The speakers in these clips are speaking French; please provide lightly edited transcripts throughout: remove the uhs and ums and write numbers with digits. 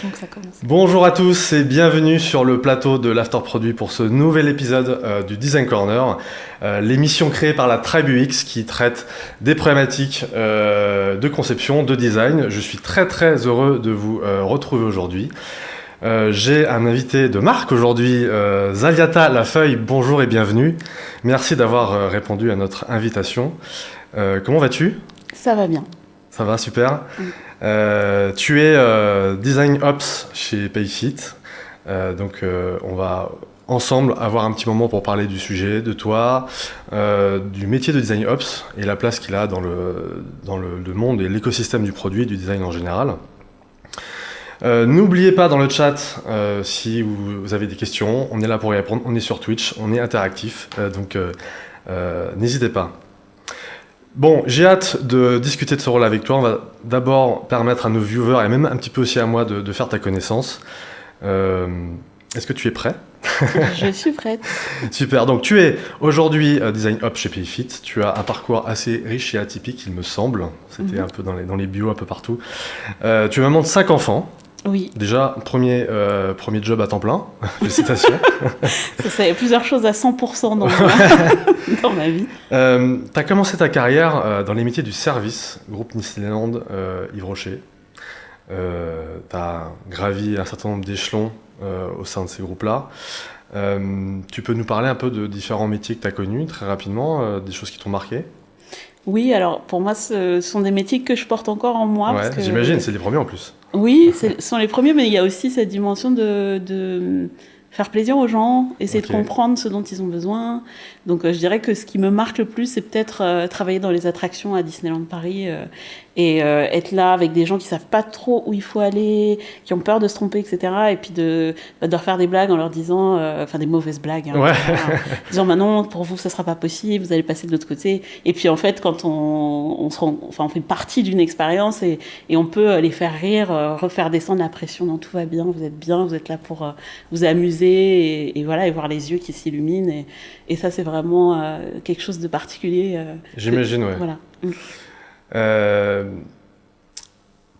Donc ça commence. Bonjour à tous et bienvenue sur le plateau de l'After Produit pour ce nouvel épisode du Design Corner, l'émission créée par la Tribe UX qui traite des problématiques de conception, de design. Je suis très heureux de vous retrouver aujourd'hui. J'ai un invité de marque aujourd'hui, Zaliata Lafeuille. Bonjour et bienvenue. Merci d'avoir répondu à notre invitation. Comment vas-tu ? Ça va bien. Ça va, super. Tu es Design Ops chez Payfit. Donc on va ensemble avoir un petit moment pour parler du sujet, de toi, du métier de Design Ops et la place qu'il a dans le monde et l'écosystème du produit et du design en général. N'oubliez pas dans le chat si vous avez des questions, on est là pour y répondre, on est sur Twitch, on est interactif, donc n'hésitez pas. Bon, j'ai hâte de discuter de ce rôle avec toi. On va d'abord permettre à nos viewers et même un petit peu aussi à moi de faire ta connaissance. Est-ce que tu es prêt ? Je suis prête. Super, donc tu es aujourd'hui Design Ops chez Payfit. Tu as un parcours assez riche et atypique, il me semble. C'était un peu dans les bios, un peu partout. Tu es maman de 5 enfants. Oui. Déjà, premier job à temps plein. Félicitations. Ça y a plusieurs choses à 100% dans ma vie. Tu as commencé ta carrière dans les métiers du service, groupe Nisseland, Yves Rocher. Tu as gravi un certain nombre d'échelons au sein de ces groupes-là. Tu peux nous parler un peu de différents métiers que tu as connus, très rapidement, des choses qui t'ont marqué ? Oui, alors pour moi, ce sont des métiers que je porte encore en moi. Ouais, parce que... j'imagine, c'est les premiers en plus. Oui, ce sont les premiers, mais il y a aussi cette dimension de faire plaisir aux gens, essayer de comprendre ce dont ils ont besoin. Donc je dirais que ce qui me marque le plus, c'est peut-être travailler dans les attractions à Disneyland Paris et être là avec des gens qui savent pas trop où il faut aller, qui ont peur de se tromper, etc. Et puis de leur faire des blagues en leur disant, des mauvaises blagues, ouais. En disant, non, pour vous, ça sera pas possible, vous allez passer de l'autre côté. Et puis en fait, quand on fait partie d'une expérience et on peut les faire rire, refaire descendre la pression, non, tout va bien, vous êtes là pour vous amuser et voilà, et voir les yeux qui s'illuminent. Et ça, c'est vraiment quelque chose de particulier. J'imagine, ouais. Voilà.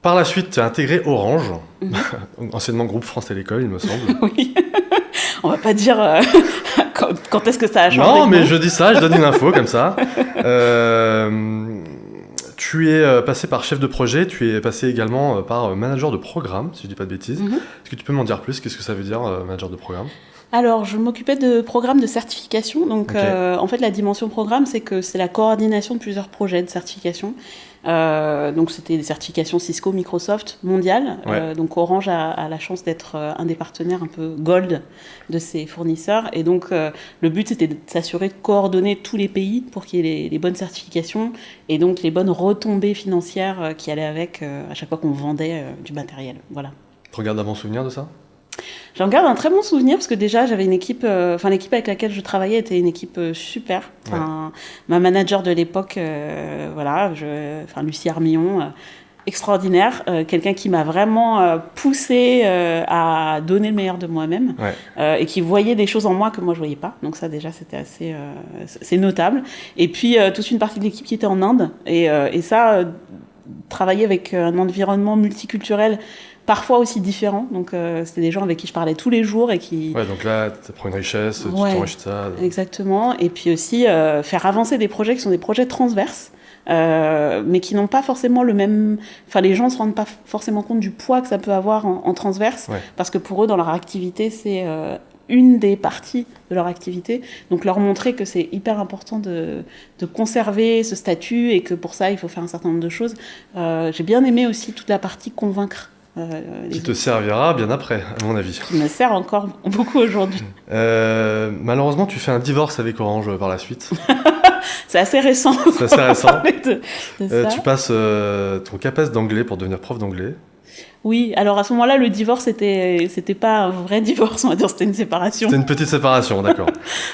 Par la suite, tu as intégré Orange, anciennement groupe France Télécom, il me semble. Oui. On va pas dire quand est-ce que ça a changé. Non, mais je dis ça, je donne une info comme ça. Tu es passé par chef de projet, tu es passé également par manager de programme, si je dis pas de bêtises. Est-ce que tu peux m'en dire plus ? Qu'est-ce que ça veut dire, manager de programme ? Alors, je m'occupais de programmes de certification. Donc, en fait, la dimension programme, c'est que c'est la coordination de plusieurs projets de certification. Donc, c'était des certifications Cisco, Microsoft, mondiales. Ouais. Donc, Orange a la chance d'être un des partenaires un peu gold de ces fournisseurs. Et donc, le but, c'était de s'assurer de coordonner tous les pays pour qu'il y ait les bonnes certifications et donc les bonnes retombées financières qui allaient avec à chaque fois qu'on vendait du matériel. Voilà. Tu regardes un bon souvenir de ça ? J'en garde un très bon souvenir parce que déjà j'avais une équipe, l'équipe avec laquelle je travaillais était une équipe super. Ma manager de l'époque, Lucie Armillon, extraordinaire, quelqu'un qui m'a vraiment poussée à donner le meilleur de moi-même et qui voyait des choses en moi que moi je voyais pas. Donc ça déjà c'était assez, c'est notable. Et puis toute une partie de l'équipe qui était en Inde et ça, travailler avec un environnement multiculturel. Parfois aussi différents, donc c'était des gens avec qui je parlais tous les jours et qui... Ouais, donc là, tu prends une richesse, tu t'enrichis de ça. Exactement, et puis aussi faire avancer des projets qui sont des projets transverses, mais qui n'ont pas forcément le même... Enfin, les gens ne se rendent pas forcément compte du poids que ça peut avoir en transverse, parce que pour eux, dans leur activité, c'est une des parties de leur activité. Donc leur montrer que c'est hyper important de conserver ce statut et que pour ça, il faut faire un certain nombre de choses. J'ai bien aimé aussi toute la partie convaincre. Qui te servira bien après, à mon avis. Qui me sert encore beaucoup aujourd'hui. Malheureusement, tu fais un divorce avec Orange par la suite. C'est assez récent. C'est assez récent. de ça. Tu passes ton CAPES d'anglais pour devenir prof d'anglais. Oui, alors à ce moment-là, le divorce, c'était pas un vrai divorce, on va dire, c'était une séparation. C'était une petite séparation, d'accord.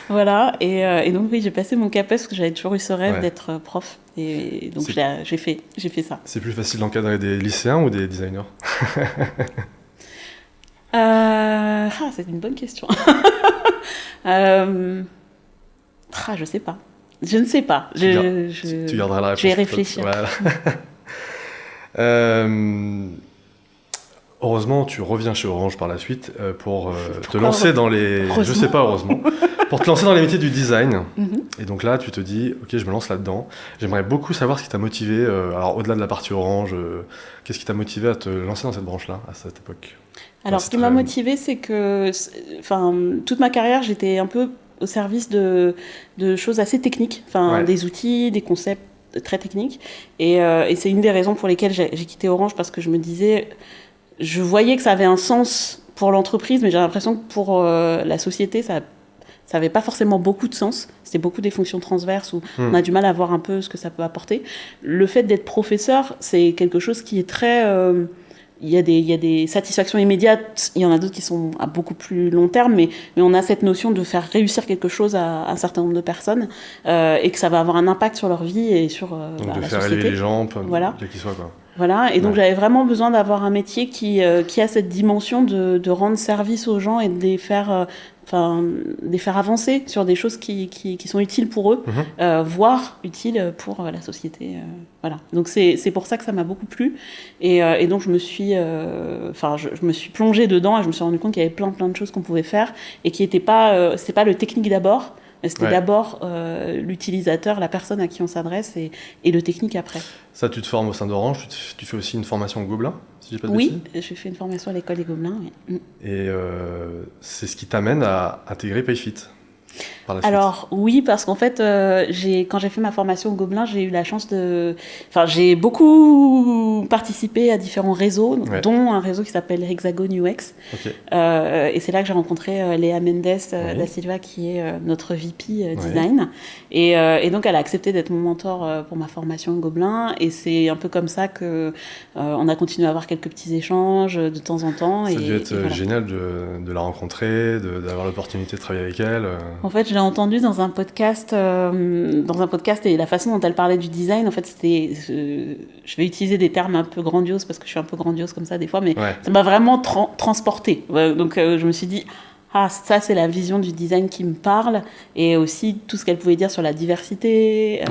Voilà, et donc oui, j'ai passé mon CAPES parce que j'avais toujours eu ce rêve d'être prof. Et donc j'ai fait ça. C'est plus facile d'encadrer des lycéens ou des designers ? C'est une bonne question. Je sais pas. Je ne sais pas. Tu garderas la réponse. Je vais réfléchir. Voilà. heureusement, tu reviens chez Orange par la suite pour te lancer dans les... Je sais pas, heureusement. Pour te lancer dans les métiers du design. Et donc là, tu te dis, ok, je me lance là-dedans. J'aimerais beaucoup savoir ce qui t'a motivé, alors au-delà de la partie Orange, qu'est-ce qui t'a motivé à te lancer dans cette branche-là, à cette époque? Alors, ce qui m'a motivé, c'est que toute ma carrière, j'étais un peu au service de choses assez techniques, des outils, des concepts très techniques. Et c'est une des raisons pour lesquelles j'ai quitté Orange, parce que je me disais, je voyais que ça avait un sens pour l'entreprise, mais j'ai l'impression que pour la société, ça n'avait pas forcément beaucoup de sens. C'était beaucoup des fonctions transverses où on a du mal à voir un peu ce que ça peut apporter. Le fait d'être professeur, c'est quelque chose qui est très... Il y a des satisfactions immédiates, il y en a d'autres qui sont à beaucoup plus long terme, mais on a cette notion de faire réussir quelque chose à un certain nombre de personnes et que ça va avoir un impact sur leur vie et sur la société. Donc de faire élever les gens, quel qu'il soit, quoi. Voilà, et donc j'avais vraiment besoin d'avoir un métier qui a cette dimension de rendre service aux gens et de les faire avancer sur des choses qui sont utiles pour eux, voire utiles pour la société. Voilà. Donc c'est pour ça que ça m'a beaucoup plu. Et donc je me suis plongée dedans et je me suis rendu compte qu'il y avait plein de choses qu'on pouvait faire et qui n'étaient pas, c'était pas le technique d'abord, mais c'était d'abord l'utilisateur, la personne à qui on s'adresse et le technique après. Ça, tu te formes au sein d'Orange, tu fais aussi une formation au Gobelin, si j'ai pas de bêtises? Oui, j'ai fait une formation à l'école des Gobelins. Oui. Et c'est ce qui t'amène à intégrer Payfit par la suite? Alors oui, parce qu'en fait, quand j'ai fait ma formation au Gobelin, j'ai eu la chance j'ai beaucoup participé à différents réseaux, dont un réseau qui s'appelle Hexagon UX. Et c'est là que j'ai rencontré Léa Mendes da Silva, qui est notre VP Design. Et donc, elle a accepté d'être mon mentor pour ma formation au Gobelin. Et c'est un peu comme ça qu'on a continué à avoir quelques petits échanges de temps en temps. Ça a dû être génial de la rencontrer, d'avoir l'opportunité de travailler avec elle. En fait, je l'ai entendue dans un podcast, et la façon dont elle parlait du design, en fait, c'était... je vais utiliser des termes un peu grandioses, parce que je suis un peu grandiose comme ça des fois, mais ça m'a vraiment transportée. Donc, je me suis dit... Ah, ça, c'est la vision du design qui me parle, et aussi tout ce qu'elle pouvait dire sur la diversité.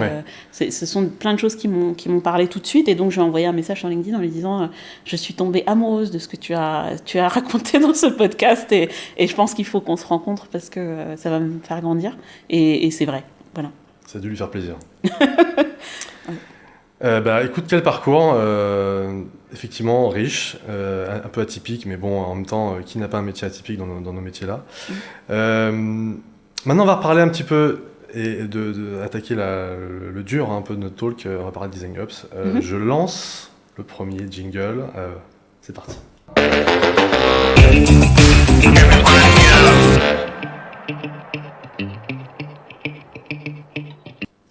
Ce sont plein de choses qui m'ont parlé tout de suite, et donc je lui ai envoyé un message sur LinkedIn en lui disant je suis tombée amoureuse de ce que tu as raconté dans ce podcast, et je pense qu'il faut qu'on se rencontre parce que ça va me faire grandir. Et c'est vrai, voilà. Ça a dû lui faire plaisir. Écoute, quel parcours, effectivement riche, un peu atypique, mais bon, en même temps, qui n'a pas un métier atypique dans nos métiers-là. Maintenant, on va reparler un petit peu et attaquer le dur, un peu de notre talk. On va parler de Design Ops. Je lance le premier jingle. C'est parti.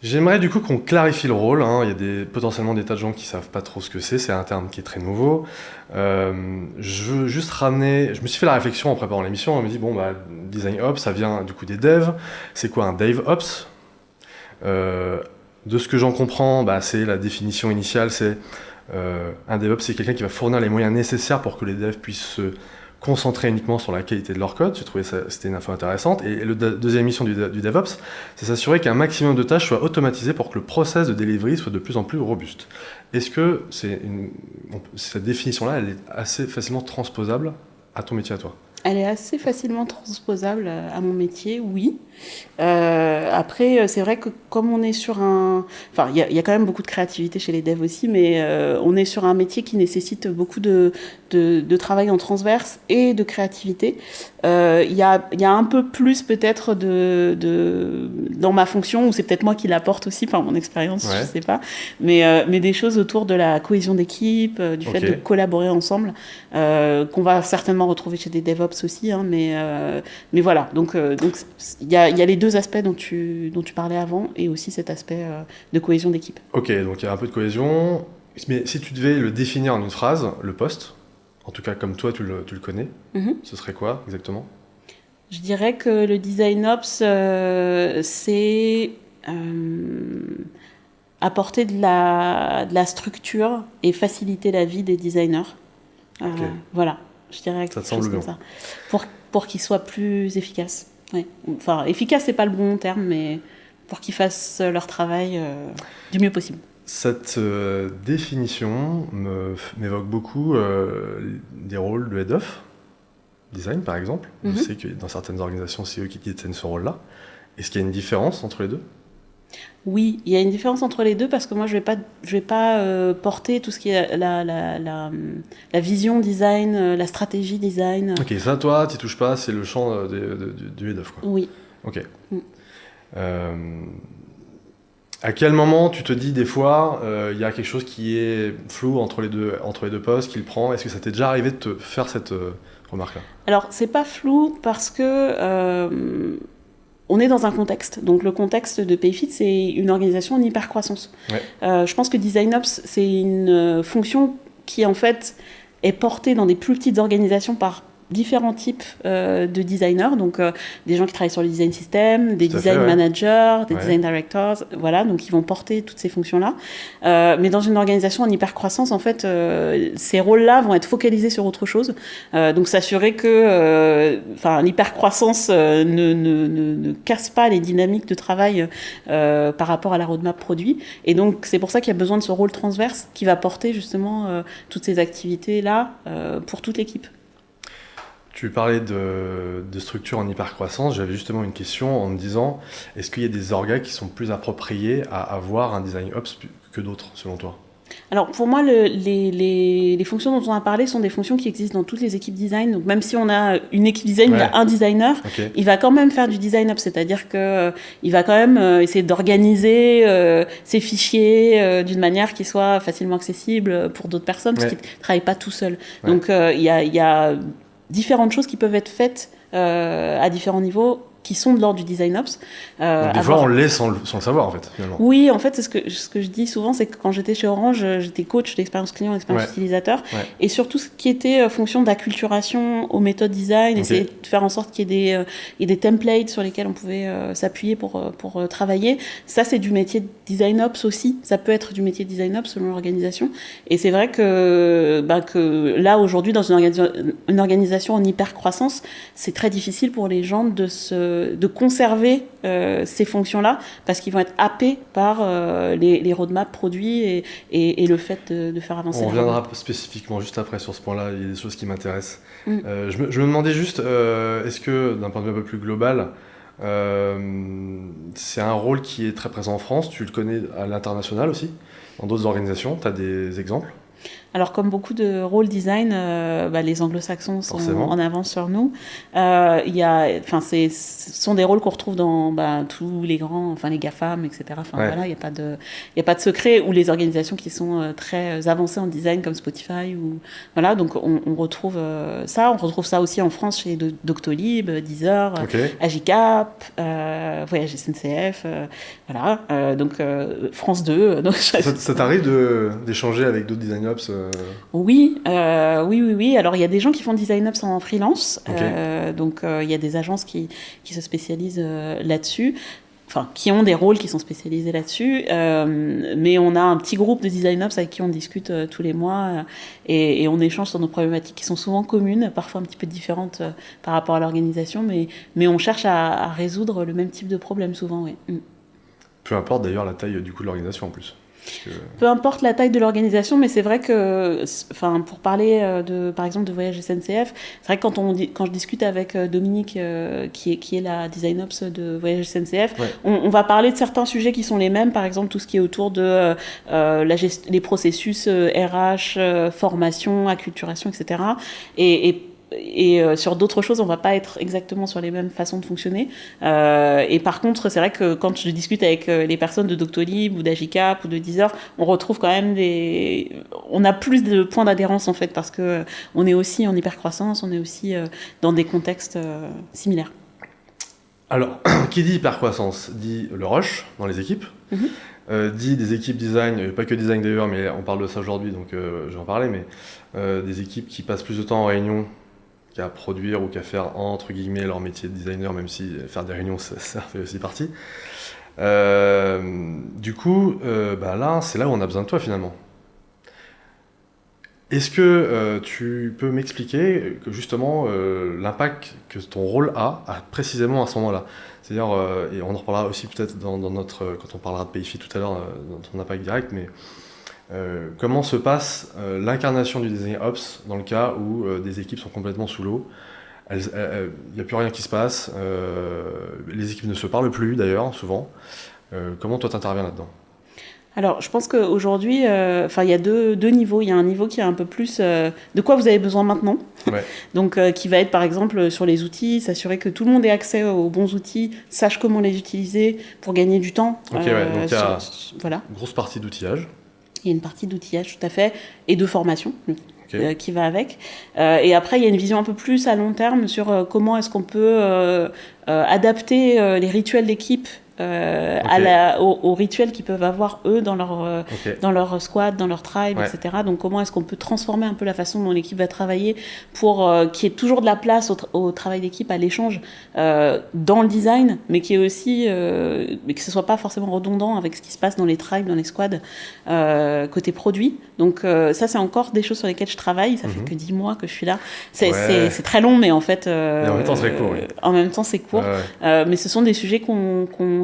J'aimerais du coup qu'on clarifie le rôle. Il y a potentiellement des tas de gens qui ne savent pas trop ce que c'est. C'est un terme qui est très nouveau. Je veux juste ramener... Je me suis fait la réflexion en préparant l'émission. On me dit, Design Ops, ça vient du coup des devs. C'est quoi un Dev Ops? De ce que j'en comprends, c'est la définition initiale. C'est un DevOps, c'est quelqu'un qui va fournir les moyens nécessaires pour que les devs puissent se concentrer uniquement sur la qualité de leur code. J'ai trouvé ça, c'était une info intéressante. Et la deuxième mission du DevOps, c'est s'assurer qu'un maximum de tâches soient automatisées pour que le process de delivery soit de plus en plus robuste. Est-ce que cette définition-là, elle est assez facilement transposable à ton métier à toi? Elle est assez facilement transposable à mon métier, oui. Après, c'est vrai que comme on est sur un... Enfin, il y a quand même beaucoup de créativité chez les devs aussi, mais on est sur un métier qui nécessite beaucoup de travail en transverse et de créativité. Il y a un peu plus peut-être dans ma fonction, ou c'est peut-être moi qui l'apporte aussi par mon expérience, je sais pas, mais des choses autour de la cohésion d'équipe, du fait de collaborer ensemble, qu'on va certainement retrouver chez des DevOps aussi, mais voilà. Donc il y a les deux aspects dont tu parlais avant, et aussi cet aspect de cohésion d'équipe. Ok, donc il y a un peu de cohésion, mais si tu devais le définir en une phrase, le poste, en tout cas comme toi tu le connais, ce serait quoi exactement? Je dirais que le Design Ops, c'est apporter de la structure et faciliter la vie des designers. Voilà, je dirais quelque chose comme ça. Pour qu'ils soient plus efficaces. Ouais. Enfin, efficace, c'est pas le bon terme, mais pour qu'ils fassent leur travail du mieux possible. Cette définition m'évoque beaucoup des rôles de head of design, par exemple. Je sais que dans certaines organisations, c'est eux qui détiennent ce rôle-là. Est-ce qu'il y a une différence entre les deux ? Oui, il y a une différence entre les deux parce que moi, je vais pas porter tout ce qui est la vision design, la stratégie design. Ok, ça, toi, tu touches pas, c'est le champ du head of, quoi. Oui. Ok. À quel moment tu te dis des fois, il y a quelque chose qui est flou entre les deux postes, qu'il prend ? Est-ce que ça t'est déjà arrivé de te faire cette remarque-là ? Alors, c'est pas flou parce que on est dans un contexte. Donc, le contexte de Payfit, c'est une organisation en hyper-croissance. Ouais. Je pense que DesignOps, c'est une fonction qui, en fait, est portée dans des plus petites organisations par différents types de designers, donc des gens qui travaillent sur le design system, des design managers, des design directors, voilà, donc ils vont porter toutes ces fonctions-là. Mais dans une organisation en hyper-croissance, en fait, ces rôles-là vont être focalisés sur autre chose. Donc s'assurer que l'hyper-croissance ne casse pas les dynamiques de travail par rapport à la roadmap produit. Et donc c'est pour ça qu'il y a besoin de ce rôle transverse qui va porter justement toutes ces activités-là pour toute l'équipe. Tu parlais de structures en hypercroissance. J'avais justement une question en me disant, est-ce qu'il y a des orgas qui sont plus appropriés à avoir un design ops que d'autres, selon toi ? Alors pour moi, les fonctions dont on a parlé sont des fonctions qui existent dans toutes les équipes design. Donc même si on a une équipe design, il y a un designer, il va quand même faire du design ops, c'est-à-dire qu'il va quand même essayer d'organiser ses fichiers d'une manière qui soit facilement accessible pour d'autres personnes, parce qu'il ne travaille pas tout seul. Donc il y a différentes choses qui peuvent être faites à différents niveaux qui sont de l'ordre du design ops. Donc des fois, on l'est sans le savoir, en fait, finalement. Oui, en fait, ce que je dis souvent, c'est que quand j'étais chez Orange, j'étais coach d'expérience client, d'expérience utilisateur, et surtout ce qui était fonction d'acculturation aux méthodes design, essayer de faire en sorte qu'il y ait des templates sur lesquels on pouvait s'appuyer pour travailler. Ça, c'est du métier de design ops aussi. Ça peut être du métier de design ops selon l'organisation. Et c'est vrai que là, aujourd'hui, dans une organisation en hyper-croissance, c'est très difficile pour les gens de conserver ces fonctions-là parce qu'ils vont être happés par les roadmaps produits et le fait de faire avancer. On reviendra spécifiquement juste après sur ce point-là, il y a des choses qui m'intéressent. Je me demandais juste, est-ce que d'un point de vue un peu plus global, c'est un rôle qui est très présent en France, tu le connais à l'international aussi, dans d'autres organisations, tu as des exemples ? Alors, comme beaucoup de rôles design, les anglo-saxons sont en avance sur nous. Ce sont des rôles qu'on retrouve dans tous les grands, les GAFAM, etc. Voilà, il n'y a pas de secret, ou les organisations qui sont très avancées en design, comme Spotify. Voilà, donc on retrouve ça. On retrouve ça aussi en France chez Doctolib, Deezer, Agicap, Voyage SNCF, voilà. Donc France 2. Donc, ça t'arrive d'échanger avec d'autres design ops Oui. Alors, il y a des gens qui font design ops en freelance. Donc, il y a des agences qui se spécialisent là-dessus. Enfin, qui ont des rôles qui sont spécialisés là-dessus. Mais on a un petit groupe de design ops avec qui on discute tous les mois et on échange sur nos problématiques qui sont souvent communes, parfois un petit peu différentes par rapport à l'organisation, mais on cherche à résoudre le même type de problème souvent, oui. Peu importe d'ailleurs la taille du coup de l'organisation en plus. Peu importe la taille de l'organisation, mais c'est vrai que, pour parler par exemple de Voyage SNCF, c'est vrai que quand je discute avec Dominique, qui est la design ops de Voyage SNCF, on va parler de certains sujets qui sont les mêmes, par exemple tout ce qui est autour de les processus RH, formation, acculturation, etc. Et sur d'autres choses, on va pas être exactement sur les mêmes façons de fonctionner. Et par contre, c'est vrai que quand je discute avec les personnes de Doctolib ou d'Agicap ou de Deezer, on retrouve quand même on a plus de points d'adhérence en fait, parce que on est aussi en hypercroissance, on est aussi dans des contextes similaires. Alors, qui dit hypercroissance dit le rush dans les équipes. Dit des équipes design, pas que design d'ailleurs, mais on parle de ça aujourd'hui, donc je vais en parler, mais des équipes qui passent plus de temps en réunion qu'à produire ou qu'à faire entre guillemets leur métier de designer, même si faire des réunions ça fait aussi partie. Du coup, là c'est là où on a besoin de toi finalement. Est-ce que tu peux m'expliquer que justement l'impact que ton rôle a précisément à ce moment-là? C'est-à-dire, et on en reparlera aussi peut-être dans notre, quand on parlera de PayFit tout à l'heure, dans ton impact direct, mais comment se passe l'incarnation du Design Ops dans le cas où des équipes sont complètement sous l'eau? Il n'y a plus rien qui se passe, les équipes ne se parlent plus d'ailleurs, souvent. Comment toi t'interviens là-dedans? Alors, je pense qu'aujourd'hui, il y a deux niveaux. Il y a un niveau qui est un peu plus de quoi vous avez besoin maintenant. Ouais. Donc, qui va être par exemple sur les outils, s'assurer que tout le monde ait accès aux bons outils, sache comment les utiliser pour gagner du temps. Ok, donc il y a voilà. Une grosse partie d'outillage. Il y a une partie d'outillage, tout à fait, et de formation. Qui va avec. Et après, il y a une vision un peu plus à long terme sur comment est-ce qu'on peut adapter les rituels d'équipe aux rituels qu'ils peuvent avoir eux dans leur squad, dans leur tribe, etc. Donc comment est-ce qu'on peut transformer un peu la façon dont l'équipe va travailler pour qu'il y ait toujours de la place au travail d'équipe, à l'échange dans le design, mais qui est aussi mais que ce soit pas forcément redondant avec ce qui se passe dans les tribes, dans les squads côté produit. Donc ça c'est encore des choses sur lesquelles je travaille. Ça fait que 10 mois que je suis là. C'est très long, mais en fait et en même temps c'est court. Oui. En même temps c'est court. Mais ce sont des sujets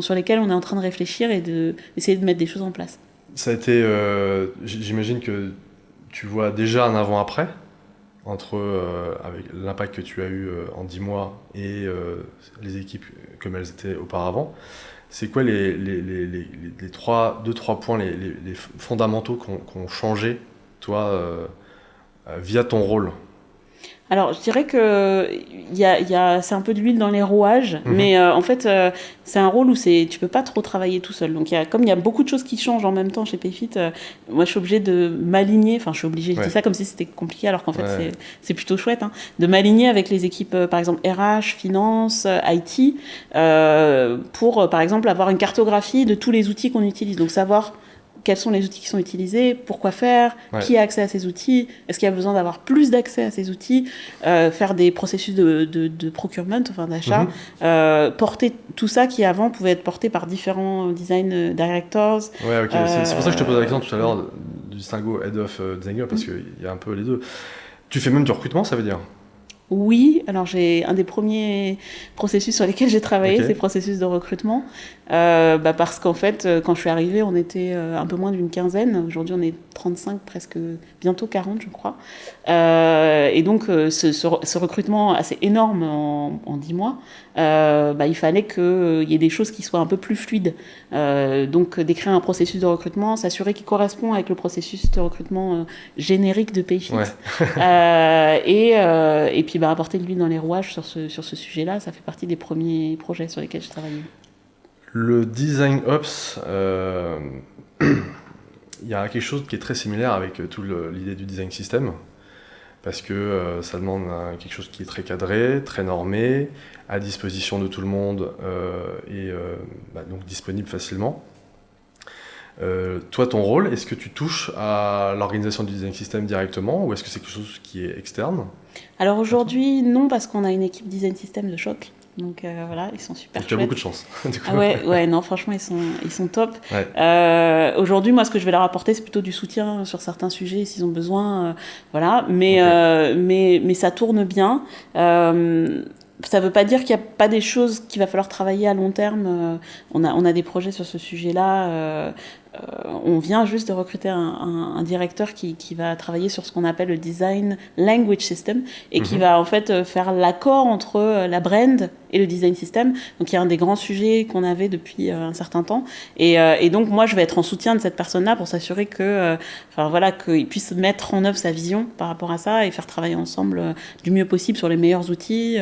sur lesquels on est en train de réfléchir et d'essayer de mettre des choses en place. Ça a été, j'imagine que tu vois déjà un avant-après entre avec l'impact que tu as eu en 10 mois et les équipes comme elles étaient auparavant. C'est quoi les 2-3 points les fondamentaux qui ont changé, toi, via ton rôle? Alors, je dirais que c'est un peu d'huile dans les rouages, mais en fait, c'est un rôle où tu peux pas trop travailler tout seul. Donc, comme il y a beaucoup de choses qui changent en même temps chez PayFit, moi, je suis obligée de m'aligner. Enfin, je suis obligée, je dis ça comme si c'était compliqué, alors qu'en fait, c'est plutôt chouette, hein, de m'aligner avec les équipes, par exemple, RH, finance, IT, pour, par exemple, avoir une cartographie de tous les outils qu'on utilise. Donc, savoir quels sont les outils qui sont utilisés, pourquoi faire, qui a accès à ces outils, est-ce qu'il y a besoin d'avoir plus d'accès à ces outils, faire des processus de procurement, enfin d'achat, porter tout ça qui avant pouvait être porté par différents design directors. Ouais, ok, c'est pour ça que je te posais la question tout à l'heure du distinguo Head of Designer, parce qu'il y a un peu les deux. Tu fais même du recrutement, ça veut dire? Oui, alors j'ai un des premiers processus sur lesquels j'ai travaillé, c'est le processus de recrutement, parce qu'en fait, quand je suis arrivée, on était un peu moins d'une quinzaine. Aujourd'hui, on est 35, presque bientôt 40, je crois. Et donc, ce recrutement assez énorme en 10 mois, il fallait qu'il y ait des choses qui soient un peu plus fluides. Donc, d'écrire un processus de recrutement, s'assurer qu'il correspond avec le processus de recrutement générique de PayFit. Et puis, apporter de l'huile dans les rouages sur ce sujet-là, ça fait partie des premiers projets sur lesquels je travaille. Le Design Ops, il y a quelque chose qui est très similaire avec toute l'idée du design system, parce que ça demande quelque chose qui est très cadré, très normé, à disposition de tout le monde et donc disponible facilement. Toi, ton rôle, est-ce que tu touches à l'organisation du design system directement ou est-ce que c'est quelque chose qui est externe? Alors aujourd'hui, non, parce qu'on a une équipe design system de choc. Donc voilà, ils sont super chouettes. Tu as beaucoup de chance. Du coup. Non, franchement, ils sont top. Aujourd'hui, moi, ce que je vais leur apporter, c'est plutôt du soutien sur certains sujets, s'ils ont besoin. Voilà, mais ça tourne bien. Ça ne veut pas dire qu'il n'y a pas des choses qu'il va falloir travailler à long terme. On a des projets sur ce sujet-là. On vient juste de recruter un directeur qui va travailler sur ce qu'on appelle le Design Language System et qui va en fait faire l'accord entre la brand et le design system. Donc il y a un des grands sujets qu'on avait depuis un certain temps. Et donc moi je vais être en soutien de cette personne-là pour s'assurer qu'il puisse mettre en œuvre sa vision par rapport à ça et faire travailler ensemble du mieux possible sur les meilleurs outils,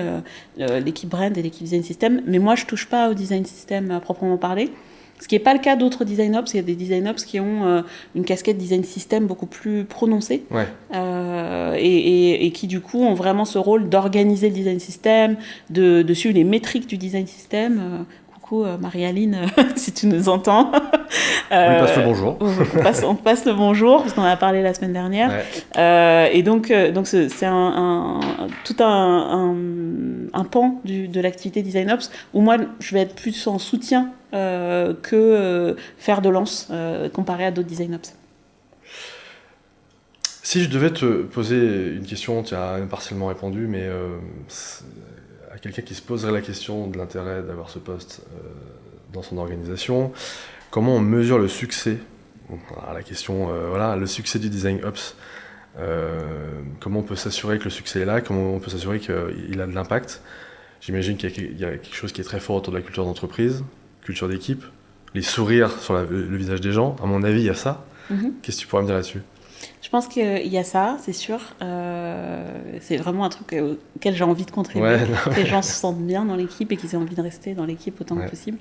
l'équipe brand et l'équipe design system. Mais moi je touche pas au design system à proprement parler. Ce qui n'est pas le cas d'autres design ops. Il y a des design ops qui ont une casquette design system beaucoup plus prononcée et qui du coup ont vraiment ce rôle d'organiser le design system, de suivre les métriques du design system. Coucou Marie-Aline, si tu nous entends. On lui passe le bonjour. On passe le bonjour, parce qu'on en a parlé la semaine dernière. Et donc c'est tout un pan de l'activité design ops où moi je vais être plus en soutien que faire de lance comparé à d'autres design ops. Si je devais te poser une question, tu as partiellement répondu, mais à quelqu'un qui se poserait la question de l'intérêt d'avoir ce poste dans son organisation, comment on mesure le succès? Alors, la question, le succès du Design Ops. Comment on peut s'assurer que le succès est là? Comment on peut s'assurer qu'il a de l'impact? J'imagine qu'il y a quelque chose qui est très fort autour de la culture d'entreprise, culture d'équipe, les sourires sur le visage des gens. À mon avis, il y a ça. Qu'est-ce que tu pourrais me dire là-dessus? Je pense qu'il y a ça, c'est sûr. C'est vraiment un truc auquel j'ai envie de contribuer. Que les gens se sentent bien dans l'équipe et qu'ils aient envie de rester dans l'équipe autant que possible.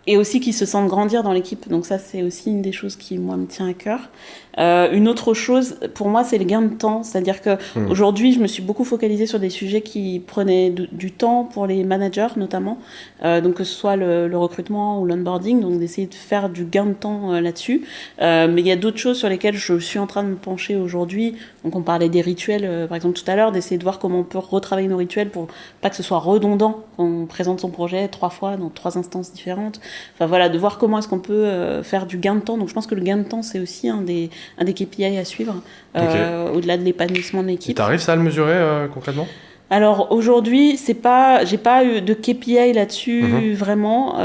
Et aussi qu'ils se sentent grandir dans l'équipe. Donc ça, c'est aussi une des choses qui, moi, me tient à cœur. Une autre chose, pour moi, c'est le gain de temps. C'est-à-dire qu'aujourd'hui, je me suis beaucoup focalisée sur des sujets qui prenaient du temps pour les managers, notamment. Donc que ce soit le recrutement ou l'onboarding, donc d'essayer de faire du gain de temps là-dessus. Mais il y a d'autres choses sur lesquelles je suis en train de me pencher aujourd'hui. Donc on parlait des rituels, par exemple, tout à l'heure, d'essayer de voir comment on peut retravailler nos rituels pour pas que ce soit redondant quand on présente son projet 3 fois dans 3 instances différentes. Enfin voilà, de voir comment est-ce qu'on peut faire du gain de temps. Donc je pense que le gain de temps, c'est aussi un des KPI à suivre, au-delà de l'épanouissement de l'équipe. Tu arrives ça à le mesurer concrètement? Alors aujourd'hui, j'ai pas eu de KPI là-dessus vraiment.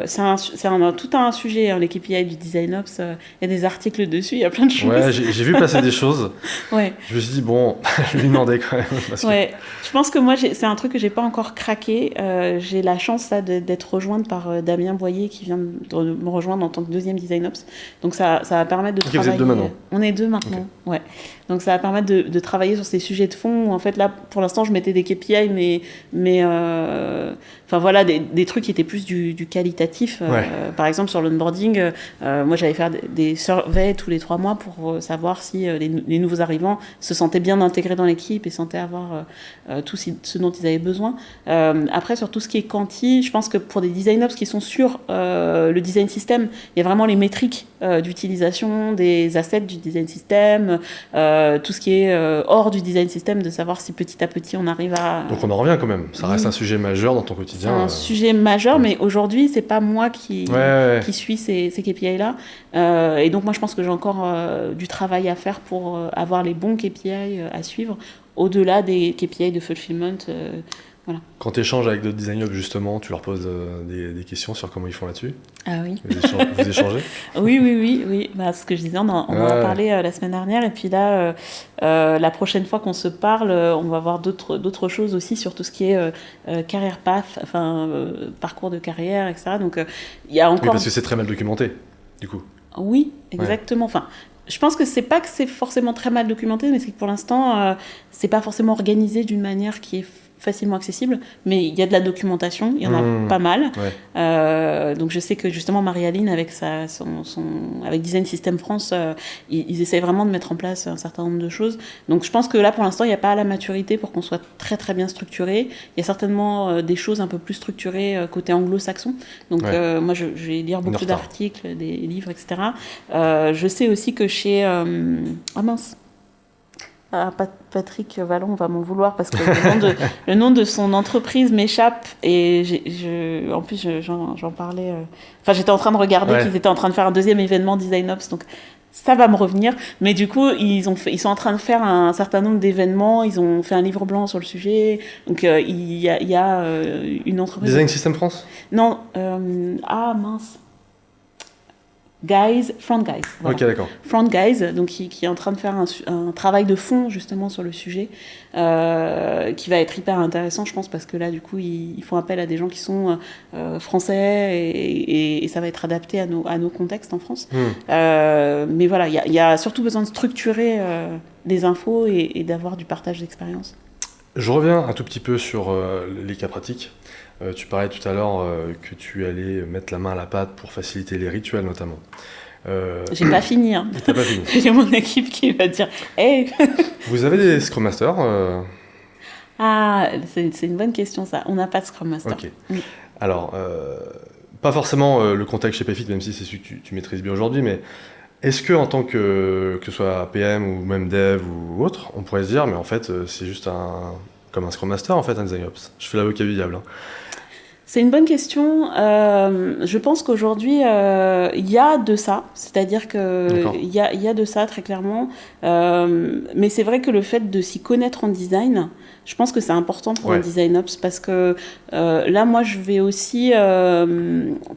C'est tout un sujet, les KPI du Design Ops. Il y a des articles dessus, il y a plein de choses. Ouais, j'ai vu passer des choses. Ouais. Je me suis dit bon, je lui demandais quand même. Ouais. Je pense que moi, c'est un truc que j'ai pas encore craqué. J'ai la chance là d'être rejointe par Damien Boyer qui vient de me rejoindre en tant que 2e Design Ops. Donc ça va permettre de travailler. Vous êtes 2 maintenant. On est 2 maintenant. Okay. Ouais. Donc ça va permettre de travailler sur ces sujets de fond. En fait là, pour l'instant, je mettais des KPI, mais enfin voilà, des trucs qui étaient plus du qualitatif. Par exemple, sur l'onboarding, moi j'allais faire des surveys tous les 3 mois pour savoir si les nouveaux arrivants se sentaient bien intégrés dans l'équipe et sentaient avoir tout ce dont ils avaient besoin. Après, sur tout ce qui est quanti, je pense que pour des design ops qui sont sur le design system, il y a vraiment les métriques d'utilisation des assets du design system, tout ce qui est hors du design system, de savoir si petit à petit on arrive à... Donc on en revient quand même, ça reste un sujet majeur dans ton quotidien. C'est un sujet majeur, mais aujourd'hui c'est pas moi qui suis ces KPI-là. Et donc moi je pense que j'ai encore du travail à faire pour avoir les bons KPI à suivre, au-delà des KPI de fulfillment. Voilà. Quand tu échanges avec d'autres design ops, justement, tu leur poses des questions sur comment ils font là-dessus? Ah oui. Vous échangez? Oui. Bah, ce que je disais, on en a parlé la semaine dernière. Et puis là, la prochaine fois qu'on se parle, on va voir d'autres choses aussi sur tout ce qui est career path, parcours de carrière, etc. Donc il y a encore... Oui, parce que c'est très mal documenté, du coup. Oui, exactement. Ouais. Enfin, je pense que c'est pas que c'est forcément très mal documenté, mais c'est que pour l'instant, c'est pas forcément organisé d'une manière qui est facilement accessible, mais il y a de la documentation, il y en a pas mal. Donc je sais que justement Marie-Aline avec avec Design System France, ils essaient vraiment de mettre en place un certain nombre de choses. Donc je pense que là pour l'instant il n'y a pas la maturité pour qu'on soit très très bien structuré. Il y a certainement des choses un peu plus structurées côté anglo-saxon. Donc moi je vais lire beaucoup d'articles, des livres, etc. Je sais aussi que chez... Ah mince, Patrick Vallon va m'en vouloir parce que le nom de son entreprise m'échappe et en plus j'en parlais. Enfin, j'étais en train de regarder qu'ils étaient en train de faire un 2e événement Design Ops, donc ça va me revenir. Mais du coup, ils sont en train de faire un certain nombre d'événements. Ils ont fait un livre blanc sur le sujet. Donc il y a une entreprise. Design System France? Non. Mince. Front Guys. Voilà. Ok, d'accord. Front Guys, donc qui est en train de faire un travail de fond justement sur le sujet, qui va être hyper intéressant, je pense, parce que là, du coup, ils font appel à des gens qui sont français et ça va être adapté à nos contextes en France. Mais voilà, il y a surtout besoin de structurer des infos et d'avoir du partage d'expérience. Je reviens un tout petit peu sur les cas pratiques. Tu parlais tout à l'heure que tu allais mettre la main à la pâte pour faciliter les rituels notamment. J'ai pas fini. Hein. T'as pas fini. J'ai mon équipe qui va dire « Hey !» Vous avez des Scrum Masters Ah, c'est une bonne question ça. On n'a pas de Scrum Master. Ok. Alors, pas forcément le contexte chez Payfit, même si c'est celui que tu maîtrises bien aujourd'hui, mais est-ce que en tant que ce soit PM ou même Dev ou autre, on pourrait se dire, mais en fait, c'est juste comme un Scrum Master, en fait, un Design Ops. Je fais l'avocat du diable. Hein. C'est une bonne question. Je pense qu'aujourd'hui, il y a de ça. C'est-à-dire qu'il y a de ça, très clairement. Mais c'est vrai que le fait de s'y connaître en design, je pense que c'est important pour un design ops parce que là, moi, je vais aussi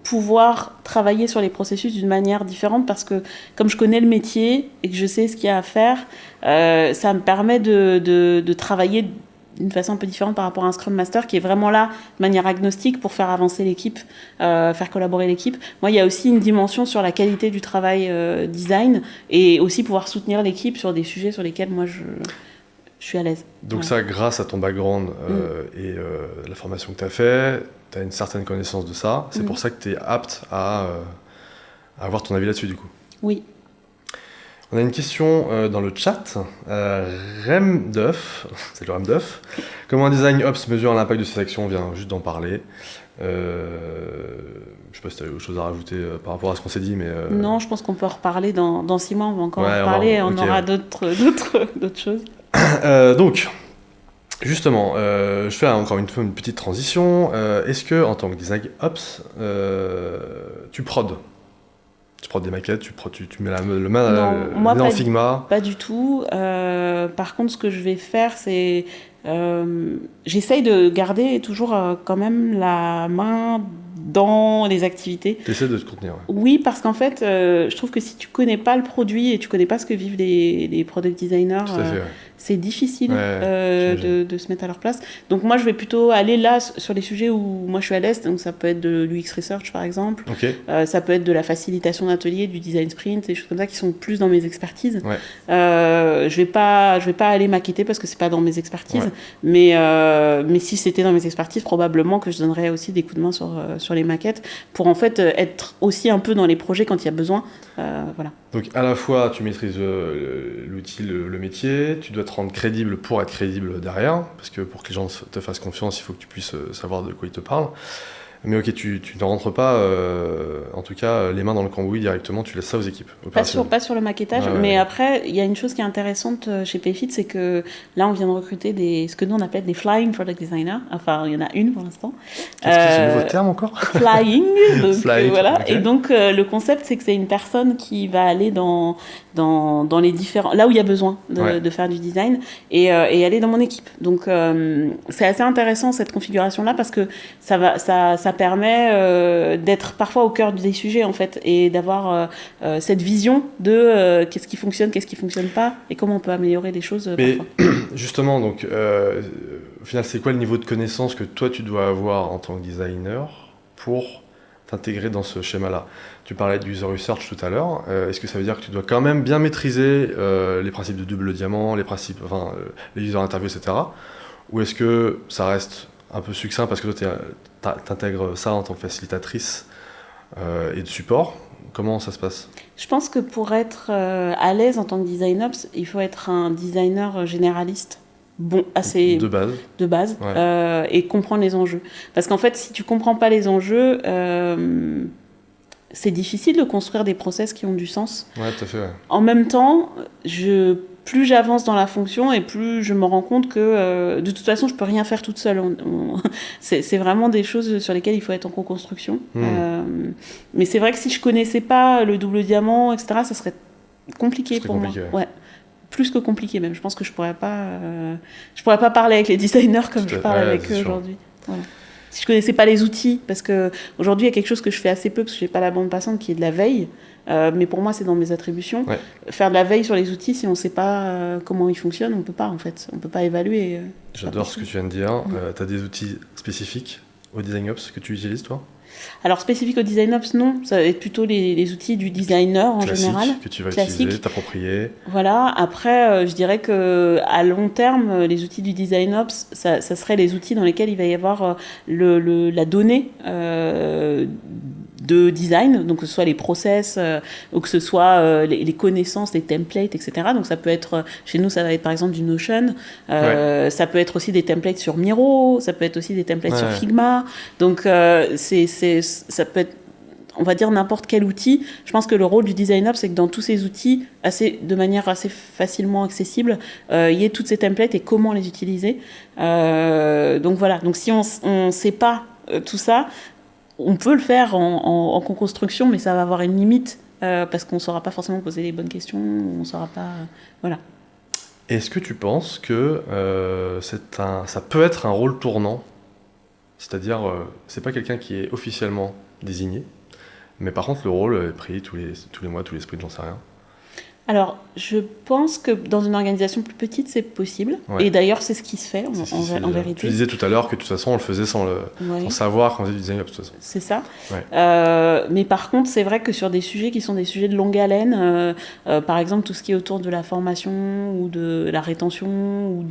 pouvoir travailler sur les processus d'une manière différente parce que comme je connais le métier et que je sais ce qu'il y a à faire, ça me permet de travailler d'une façon un peu différente par rapport à un Scrum Master qui est vraiment là de manière agnostique pour faire avancer l'équipe, faire collaborer l'équipe. Moi, il y a aussi une dimension sur la qualité du travail design et aussi pouvoir soutenir l'équipe sur des sujets sur lesquels moi je suis à l'aise. Donc ça, grâce à ton background et la formation que tu as fait, tu as une certaine connaissance de ça. C'est pour ça que tu es apte à avoir ton avis là-dessus du coup. Oui. On a une question dans le chat. Remduff, c'est le Remduff. Comment un design ops mesure l'impact de ses actions? On vient juste d'en parler. Je sais pas si tu as autre chose à rajouter par rapport à ce qu'on s'est dit, mais... Non, je pense qu'on peut en reparler dans 6 mois. On va encore en reparler. On aura d'autres choses. Donc, justement, je fais encore une petite transition. Est-ce que, en tant que design ops, tu prodes des maquettes, tu mets le main dans Figma? Pas du tout. Par contre, ce que je vais faire, c'est... j'essaye de garder toujours quand même la main dans les activités. Tu essaies de te contenir. Ouais. Oui, parce qu'en fait, je trouve que si tu connais pas le produit et tu connais pas ce que vivent les product designers, c'est difficile de se mettre à leur place. Donc moi, je vais plutôt aller là sur les sujets où moi je suis à l'aise. Donc ça peut être de l'UX Research par exemple. Ça peut être de la facilitation d'atelier, du design sprint, des choses comme ça qui sont plus dans mes expertises. Je vais pas aller maqueter parce que c'est pas dans mes expertises. Mais si c'était dans mes expertises, probablement que je donnerais aussi des coups de main sur les maquettes pour en fait être aussi un peu dans les projets quand il y a besoin. Voilà. Donc à la fois tu maîtrises l'outil, le métier, tu dois te rendre crédible pour être crédible derrière, parce que pour que les gens te fassent confiance, il faut que tu puisses savoir de quoi ils te parlent. Mais ok, tu ne rentres pas, en tout cas, les mains dans le cambouis directement, tu laisses ça aux équipes. Pas sur le maquettage, mais après, il y a une chose qui est intéressante chez Payfit, c'est que là, on vient de recruter ce que nous on appelle des flying product designers. Enfin, il y en a une pour l'instant. Qu'est-ce que c'est le nouveau terme encore? Flying. Donc, voilà. Okay. Et donc, le concept, c'est que c'est une personne qui va aller dans les différents... Là où il y a besoin de faire du design et aller dans mon équipe. Donc, c'est assez intéressant, cette configuration-là, parce que ça permet d'être parfois au cœur des sujets, en fait, et d'avoir cette vision de qu'est-ce qui fonctionne pas, et comment on peut améliorer les choses parfois. Justement, donc, au final, c'est quoi le niveau de connaissance que toi, tu dois avoir en tant que designer pour t'intégrer dans ce schéma-là? Tu parlais du user research tout à l'heure. Est-ce que ça veut dire que tu dois quand même bien maîtriser les principes de double diamant, les user interviews, etc. Ou est-ce que ça reste un peu succinct parce que toi, t'intègres ça en tant que facilitatrice et de support? Comment ça se passe? Je pense que pour être à l'aise en tant que design ops, il faut être un designer généraliste. Assez de base et comprendre les enjeux. Parce qu'en fait, si tu comprends pas les enjeux, c'est difficile de construire des process qui ont du sens. Ouais, tout à fait. Ouais. En même temps, plus j'avance dans la fonction et plus je me rends compte que de toute façon, je peux rien faire toute seule. C'est vraiment des choses sur lesquelles il faut être en co-construction. Mais c'est vrai que si je connaissais pas le double diamant, etc., ça serait compliqué pour moi. Ouais. Plus que compliqué même. Je pense que je pourrais pas parler avec les designers comme je parle avec eux aujourd'hui. Voilà. Si je connaissais pas les outils, parce que aujourd'hui il y a quelque chose que je fais assez peu parce que j'ai pas la bande passante qui est de la veille, mais pour moi c'est dans mes attributions. Faire de la veille sur les outils, si on sait pas comment ils fonctionnent, on peut pas en fait, on peut pas évaluer. J'adore ce que tu viens de dire. Tu as des outils spécifiques au design ops que tu utilises toi? Alors, spécifique au design ops, non. Ça va être plutôt les outils du designer en général. Que tu vas utiliser, t'approprier. Voilà. Après, je dirais qu'à long terme, les outils du design ops, ça serait les outils dans lesquels il va y avoir la donnée de design, donc que ce soit les process ou que ce soit les connaissances, les templates, etc. Donc ça peut être, chez nous, ça va être par exemple du Notion, ça peut être aussi des templates sur Miro, ça peut être aussi des templates sur Figma. Donc ça peut être, on va dire, n'importe quel outil. Je pense que le rôle du design ops, c'est que dans tous ces outils, de manière assez facilement accessible, il y ait toutes ces templates et comment les utiliser. Donc voilà. Donc si on ne sait pas tout ça, on peut le faire en co-construction, mais ça va avoir une limite, parce qu'on ne saura pas forcément poser les bonnes questions, on ne saura pas... voilà. Est-ce que tu penses que ça peut être un rôle tournant ? C'est-à-dire, c'est pas quelqu'un qui est officiellement désigné, mais par contre, le rôle est pris tous les mois, tous les sprints, j'en sais rien. Alors, je pense que dans une organisation plus petite, c'est possible. Ouais. Et d'ailleurs, c'est ce qui se fait en vérité. Tu disais tout à l'heure que de toute façon, on le faisait sans savoir quand on faisait du design up, de toute façon. C'est ça. Ouais. Mais par contre, c'est vrai que sur des sujets qui sont des sujets de longue haleine, par exemple, tout ce qui est autour de la formation ou de la rétention,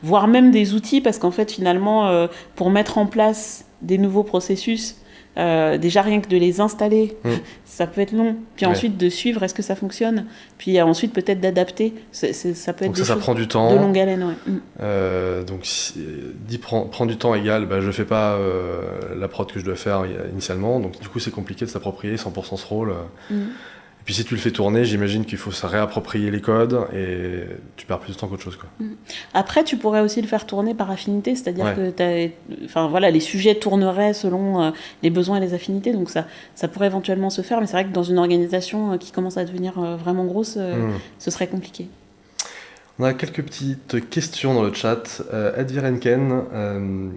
voire même des outils, parce qu'en fait, finalement, pour mettre en place des nouveaux processus, déjà rien que de les installer, ça peut être long. Puis ensuite de suivre, est-ce que ça fonctionne ? Puis ensuite peut-être d'adapter. Ça peut être donc ça prend du temps. De longue haleine, ouais. Donc prend du temps égale, je fais pas la prod que je dois faire initialement. Donc du coup c'est compliqué de s'approprier 100% ce rôle. Et puis si tu le fais tourner, j'imagine qu'il faut se réapproprier les codes et tu perds plus de temps qu'autre chose, quoi. Après, tu pourrais aussi le faire tourner par affinité, c'est-à-dire que les sujets tourneraient selon les besoins et les affinités, donc ça pourrait éventuellement se faire, mais c'est vrai que dans une organisation qui commence à devenir vraiment grosse, ce serait compliqué. On a quelques petites questions dans le chat. Edvir Henken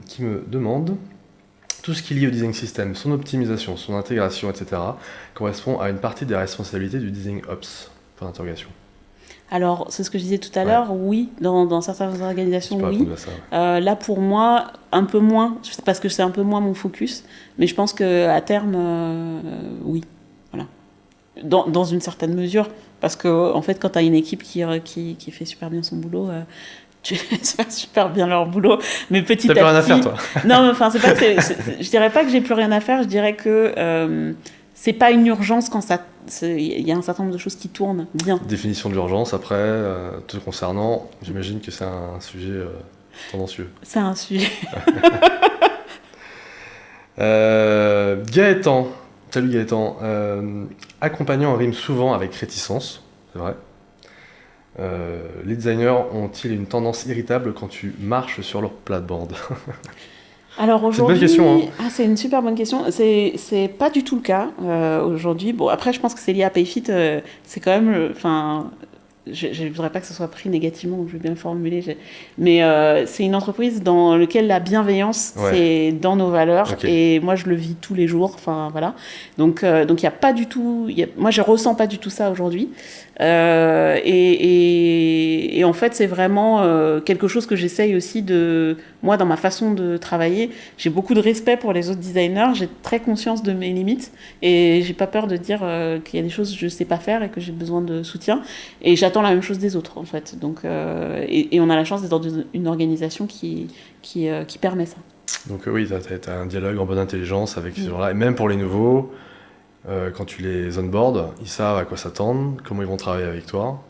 qui me demande... Tout ce qui est lié au design system, son optimisation, son intégration, etc., correspond à une partie des responsabilités du design ops. Point d'interrogation. Alors, c'est ce que je disais tout à l'heure, oui, dans certaines organisations, oui. Ça, là, pour moi, un peu moins, parce que c'est un peu moins mon focus, mais je pense qu'à terme, oui. Voilà. Dans une certaine mesure, parce que, en fait, quand tu as une équipe qui fait super bien son boulot... tu fais super bien leur boulot, mais petit à petit... T'as plus rien à faire, toi. Non, mais enfin, je dirais pas que j'ai plus rien à faire, je dirais que c'est pas une urgence quand il y a un certain nombre de choses qui tournent bien. Définition de l'urgence, après, te concernant, j'imagine que c'est un sujet tendancieux. C'est un sujet. Gaëtan, salut Gaëtan, accompagnant rime souvent avec réticence, c'est vrai. Les designers ont-ils une tendance irritable quand tu marches sur leur plate-bande ? Alors aujourd'hui, c'est une bonne question, hein. C'est une super bonne question. C'est pas du tout le cas aujourd'hui. Bon, après, je pense que c'est lié à Payfit. C'est quand même, je ne voudrais pas que ce soit pris négativement, donc je vais bien le formuler. Mais c'est une entreprise dans laquelle la bienveillance, c'est dans nos valeurs. Okay. Et moi, je le vis tous les jours. Enfin, voilà. Donc, il n'y a pas du tout... moi, je ne ressens pas du tout ça aujourd'hui. Et en fait, c'est vraiment quelque chose que j'essaye aussi moi, dans ma façon de travailler, j'ai beaucoup de respect pour les autres designers, j'ai très conscience de mes limites et j'ai pas peur de dire qu'il y a des choses que je sais pas faire et que j'ai besoin de soutien. Et j'attends la même chose des autres, en fait. Donc, et on a la chance d'être dans une organisation qui permet ça. Donc oui, tu as un dialogue en bonne intelligence avec ces gens-là, et même pour les nouveaux... quand tu les onboards, ils savent à quoi s'attendre, comment ils vont travailler avec toi,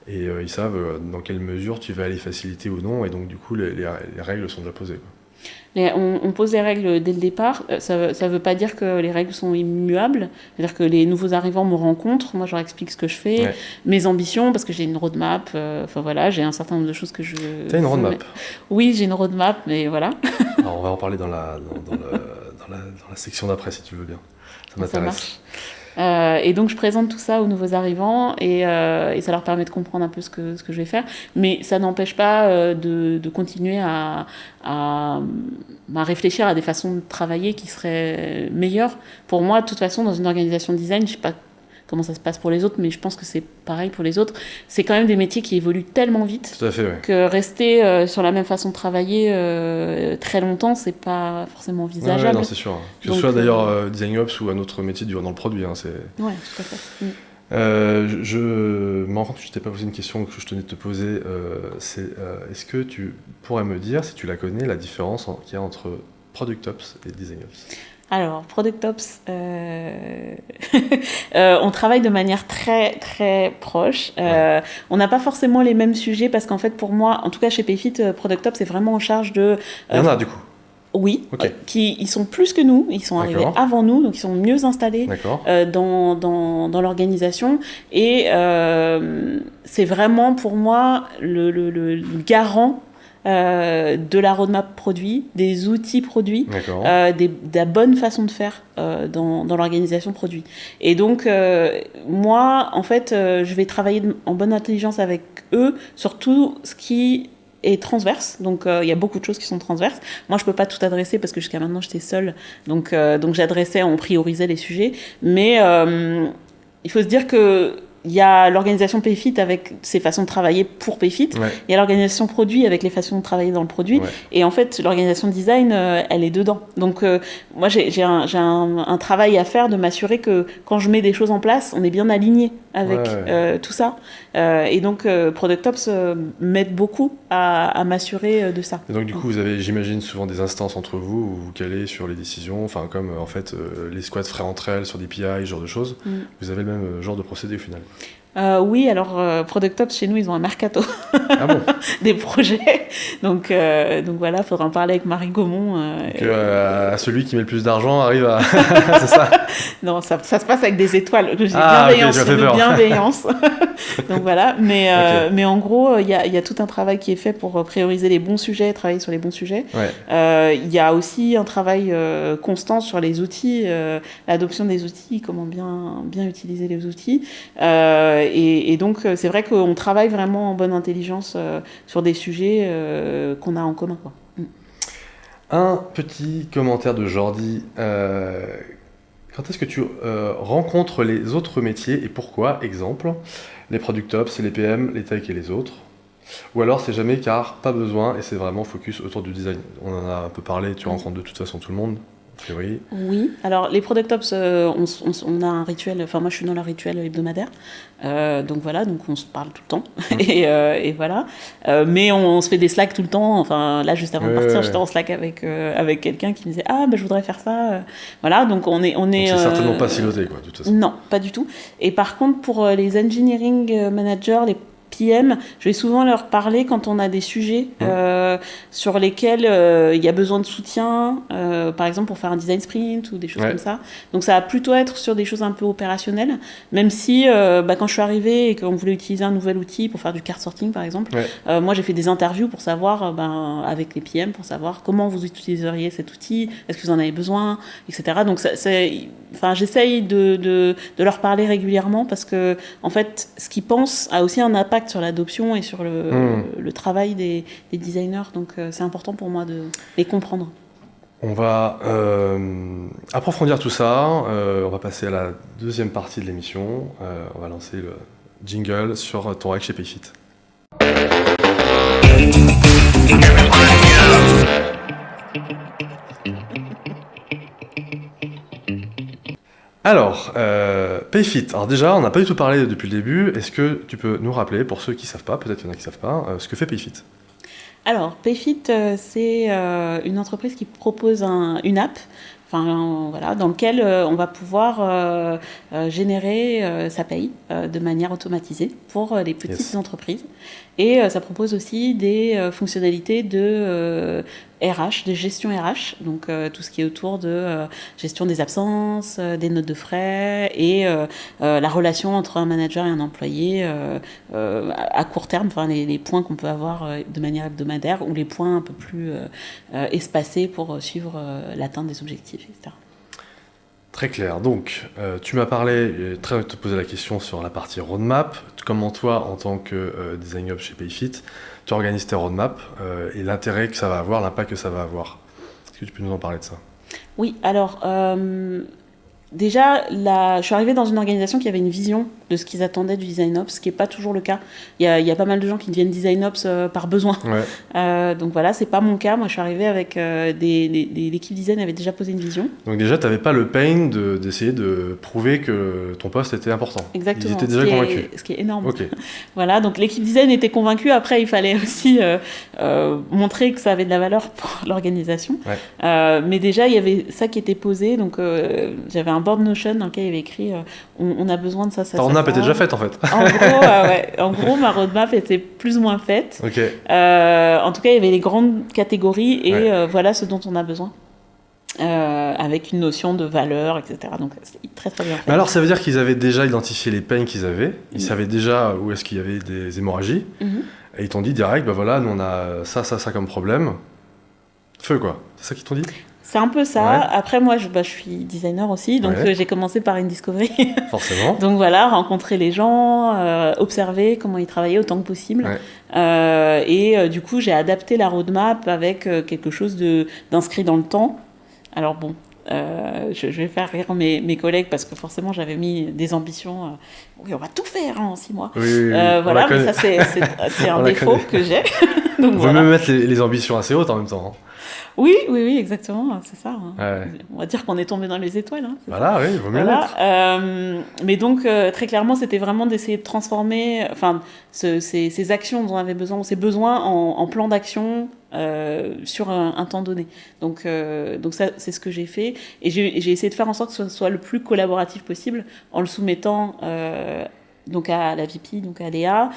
et ils savent dans quelle mesure tu vas les faciliter ou non, et donc du coup les règles sont déjà posées, quoi. On pose les règles dès le départ, ça veut pas dire que les règles sont immuables, c'est-à-dire que les nouveaux arrivants me rencontrent, moi je leur explique ce que je fais, mes ambitions, parce que j'ai une roadmap, j'ai un certain nombre de choses que je... T'as une roadmap ? Oui, j'ai une roadmap, mais voilà. Alors on va en parler dans la section d'après si tu veux bien. Ça m'intéresse. Ça marche. Et donc je présente tout ça aux nouveaux arrivants et ça leur permet de comprendre un peu ce que je vais faire, mais ça n'empêche pas de continuer à réfléchir à des façons de travailler qui seraient meilleures. Pour moi, de toute façon, dans une organisation de design, je sais pas comment ça se passe pour les autres, mais je pense que c'est pareil pour les autres. C'est quand même des métiers qui évoluent tellement vite. Tout à fait, que rester sur la même façon de travailler très longtemps, c'est pas forcément envisageable. Ouais, non, c'est sûr. Que ce soit d'ailleurs Design Ops ou un autre métier dans le produit. Hein, c'est... Ouais, tout à fait. Je me rends compte que je t'ai pas posé une question que je tenais de te poser. Est-ce que tu pourrais me dire, si tu la connais, la différence qu'il y a entre Product Ops et Design Ops ? Alors, Product Ops, on travaille de manière très, très proche. On n'a pas forcément les mêmes sujets parce qu'en fait, pour moi, en tout cas chez Payfit, Product Ops est vraiment en charge de... Il y en a, du coup. Oui, ils sont plus que nous, ils sont arrivés avant nous, donc ils sont mieux installés dans l'organisation. Et c'est vraiment pour moi le garant de la roadmap produit, des outils produits, de la bonne façon de faire dans l'organisation produit. Et donc, moi, en fait, je vais travailler en bonne intelligence avec eux sur tout ce qui est transverse, donc il y a beaucoup de choses qui sont transverses. Moi, je peux pas tout adresser parce que jusqu'à maintenant, j'étais seule, donc on priorisait les sujets, mais il faut se dire que il y a l'organisation Payfit avec ses façons de travailler pour Payfit, il y a l'organisation produit avec les façons de travailler dans le produit, et en fait, l'organisation design, elle est dedans. Donc, moi, j'ai un travail à faire de m'assurer que quand je mets des choses en place, on est bien aligné avec tout ça. Et donc, Product Ops m'aide beaucoup à m'assurer de ça. Et donc, du coup, vous avez, j'imagine, souvent des instances entre vous où vous calez sur les décisions, enfin, comme en fait, les squads feraient entre elles sur des PI, ce genre de choses. Vous avez le même genre de procédé au final. Oui, alors Product Ops, chez nous, ils ont un mercato des projets. Donc voilà, il faudra en parler avec Marie Gaumont. À celui qui met le plus d'argent arrive à... C'est ça? Non, ça se passe avec des étoiles. J'ai bienveillance. Donc voilà, mais en gros, il y a tout un travail qui est fait pour prioriser les bons sujets, travailler sur les bons sujets. Il y a aussi un travail constant sur les outils, l'adoption des outils, comment bien utiliser les outils. Et donc, c'est vrai qu'on travaille vraiment en bonne intelligence sur des sujets qu'on a en commun, quoi. Un petit commentaire de Jordi. Quand est-ce que tu rencontres les autres métiers et pourquoi? Exemple, les Product Ops, les PM, les Tech et les autres. Ou alors c'est jamais car pas besoin et c'est vraiment focus autour du design. On en a un peu parlé, tu rencontres de toute façon tout le monde. Oui, alors les Product Ops, on a un rituel, enfin moi je suis dans leur rituel hebdomadaire, donc voilà, donc on se parle tout le temps, et voilà, mais on se fait des slacks tout le temps, enfin là juste avant de partir, j'étais en slack avec quelqu'un qui me disait « Ah, je voudrais faire ça », voilà, donc on est donc c'est certainement pas siloté, quoi, de toute façon. Non, pas du tout, et par contre pour les engineering managers, les PM, je vais souvent leur parler quand on a des sujets sur lesquels il y a besoin de soutien, par exemple pour faire un design sprint ou des choses comme ça. Donc ça va plutôt être sur des choses un peu opérationnelles, même si quand je suis arrivée et qu'on voulait utiliser un nouvel outil pour faire du card sorting par exemple, moi j'ai fait des interviews pour savoir, avec les PM, pour savoir comment vous utiliseriez cet outil, est-ce que vous en avez besoin, etc. Donc j'essaye de leur parler régulièrement parce que en fait, ce qu'ils pensent a aussi un impact sur l'adoption et sur le travail des designers, donc c'est important pour moi de les comprendre. On va approfondir tout ça, on va passer à la deuxième partie de l'émission, on va lancer le jingle sur ton rec chez Payfit. Alors, Payfit. Alors déjà, on n'a pas du tout parlé depuis le début. Est-ce que tu peux nous rappeler, pour ceux qui ne savent pas, peut-être qu'il y en a qui ne savent pas, ce que fait Payfit? Alors, Payfit, c'est une entreprise qui propose une app, voilà, dans lequel on va pouvoir générer sa paye de manière automatisée pour les petites entreprises. Et ça propose aussi des fonctionnalités de RH, de gestion RH, donc tout ce qui est autour de gestion des absences, des notes de frais et la relation entre un manager et un employé à court terme, les points qu'on peut avoir de manière hebdomadaire ou les points un peu plus espacés pour suivre l'atteinte des objectifs, etc. Très clair. Donc, tu m'as parlé, j'ai très envie de te poser la question sur la partie roadmap. Comment toi, en tant que designer chez Payfit, tu organises tes roadmaps et l'intérêt que ça va avoir, l'impact que ça va avoir. Est-ce que tu peux nous en parler de ça? Oui, alors déjà, je suis arrivée dans une organisation qui avait une vision de ce qu'ils attendaient du Design Ops, ce qui n'est pas toujours le cas. Il y a pas mal de gens qui deviennent Design Ops par besoin. Donc voilà, c'est pas mon cas. Moi, je suis arrivée avec l'équipe design avait déjà posé une vision. Donc déjà, tu n'avais pas le pain d'essayer de prouver que ton poste était important. Exactement. Ils étaient déjà convaincus. Ce qui est énorme. Okay. Voilà, donc l'équipe design était convaincue. Après, il fallait aussi montrer que ça avait de la valeur pour l'organisation. Mais déjà, il y avait ça qui était posé. Donc j'avais un board Notion dans lequel il y avait écrit on a besoin de ça. Ta roadmap était déjà faite en fait. En gros, ma roadmap était plus ou moins faite. Okay. En tout cas, il y avait les grandes catégories et voilà ce dont on a besoin. Avec une notion de valeur, etc. Donc c'est très très bien fait. Mais alors ça veut dire qu'ils avaient déjà identifié les pains qu'ils avaient, ils savaient déjà où est-ce qu'il y avait des hémorragies. Et ils t'ont dit direct, bah voilà, nous on a ça comme problème. Feu quoi, c'est ça qu'ils t'ont dit? C'est un peu ça. Ouais. Après, moi, je suis designer aussi, donc j'ai commencé par une discovery. Forcément. Donc voilà, rencontrer les gens, observer comment ils travaillaient autant que possible. Ouais. Et du coup, j'ai adapté la roadmap avec quelque chose d'inscrit dans le temps. Alors bon, je vais faire rire mes collègues parce que forcément, j'avais mis des ambitions. Oui, on va tout faire en 6 mois. Oui, voilà, mais ça, c'est un défaut que j'ai. Donc, on veut même mettre les ambitions assez hautes en même temps. Hein. Oui, exactement, c'est ça. Hein. Ouais. On va dire qu'on est tombé dans les étoiles. Hein, voilà, oui, il vaut mieux l'être. Mais donc, très clairement, c'était vraiment d'essayer de transformer ces actions dont on avait besoin, ces besoins en plan d'action sur un temps donné. Donc ça, c'est ce que j'ai fait. Et j'ai essayé de faire en sorte que ce soit le plus collaboratif possible en le soumettant donc à la VP, donc à Léa,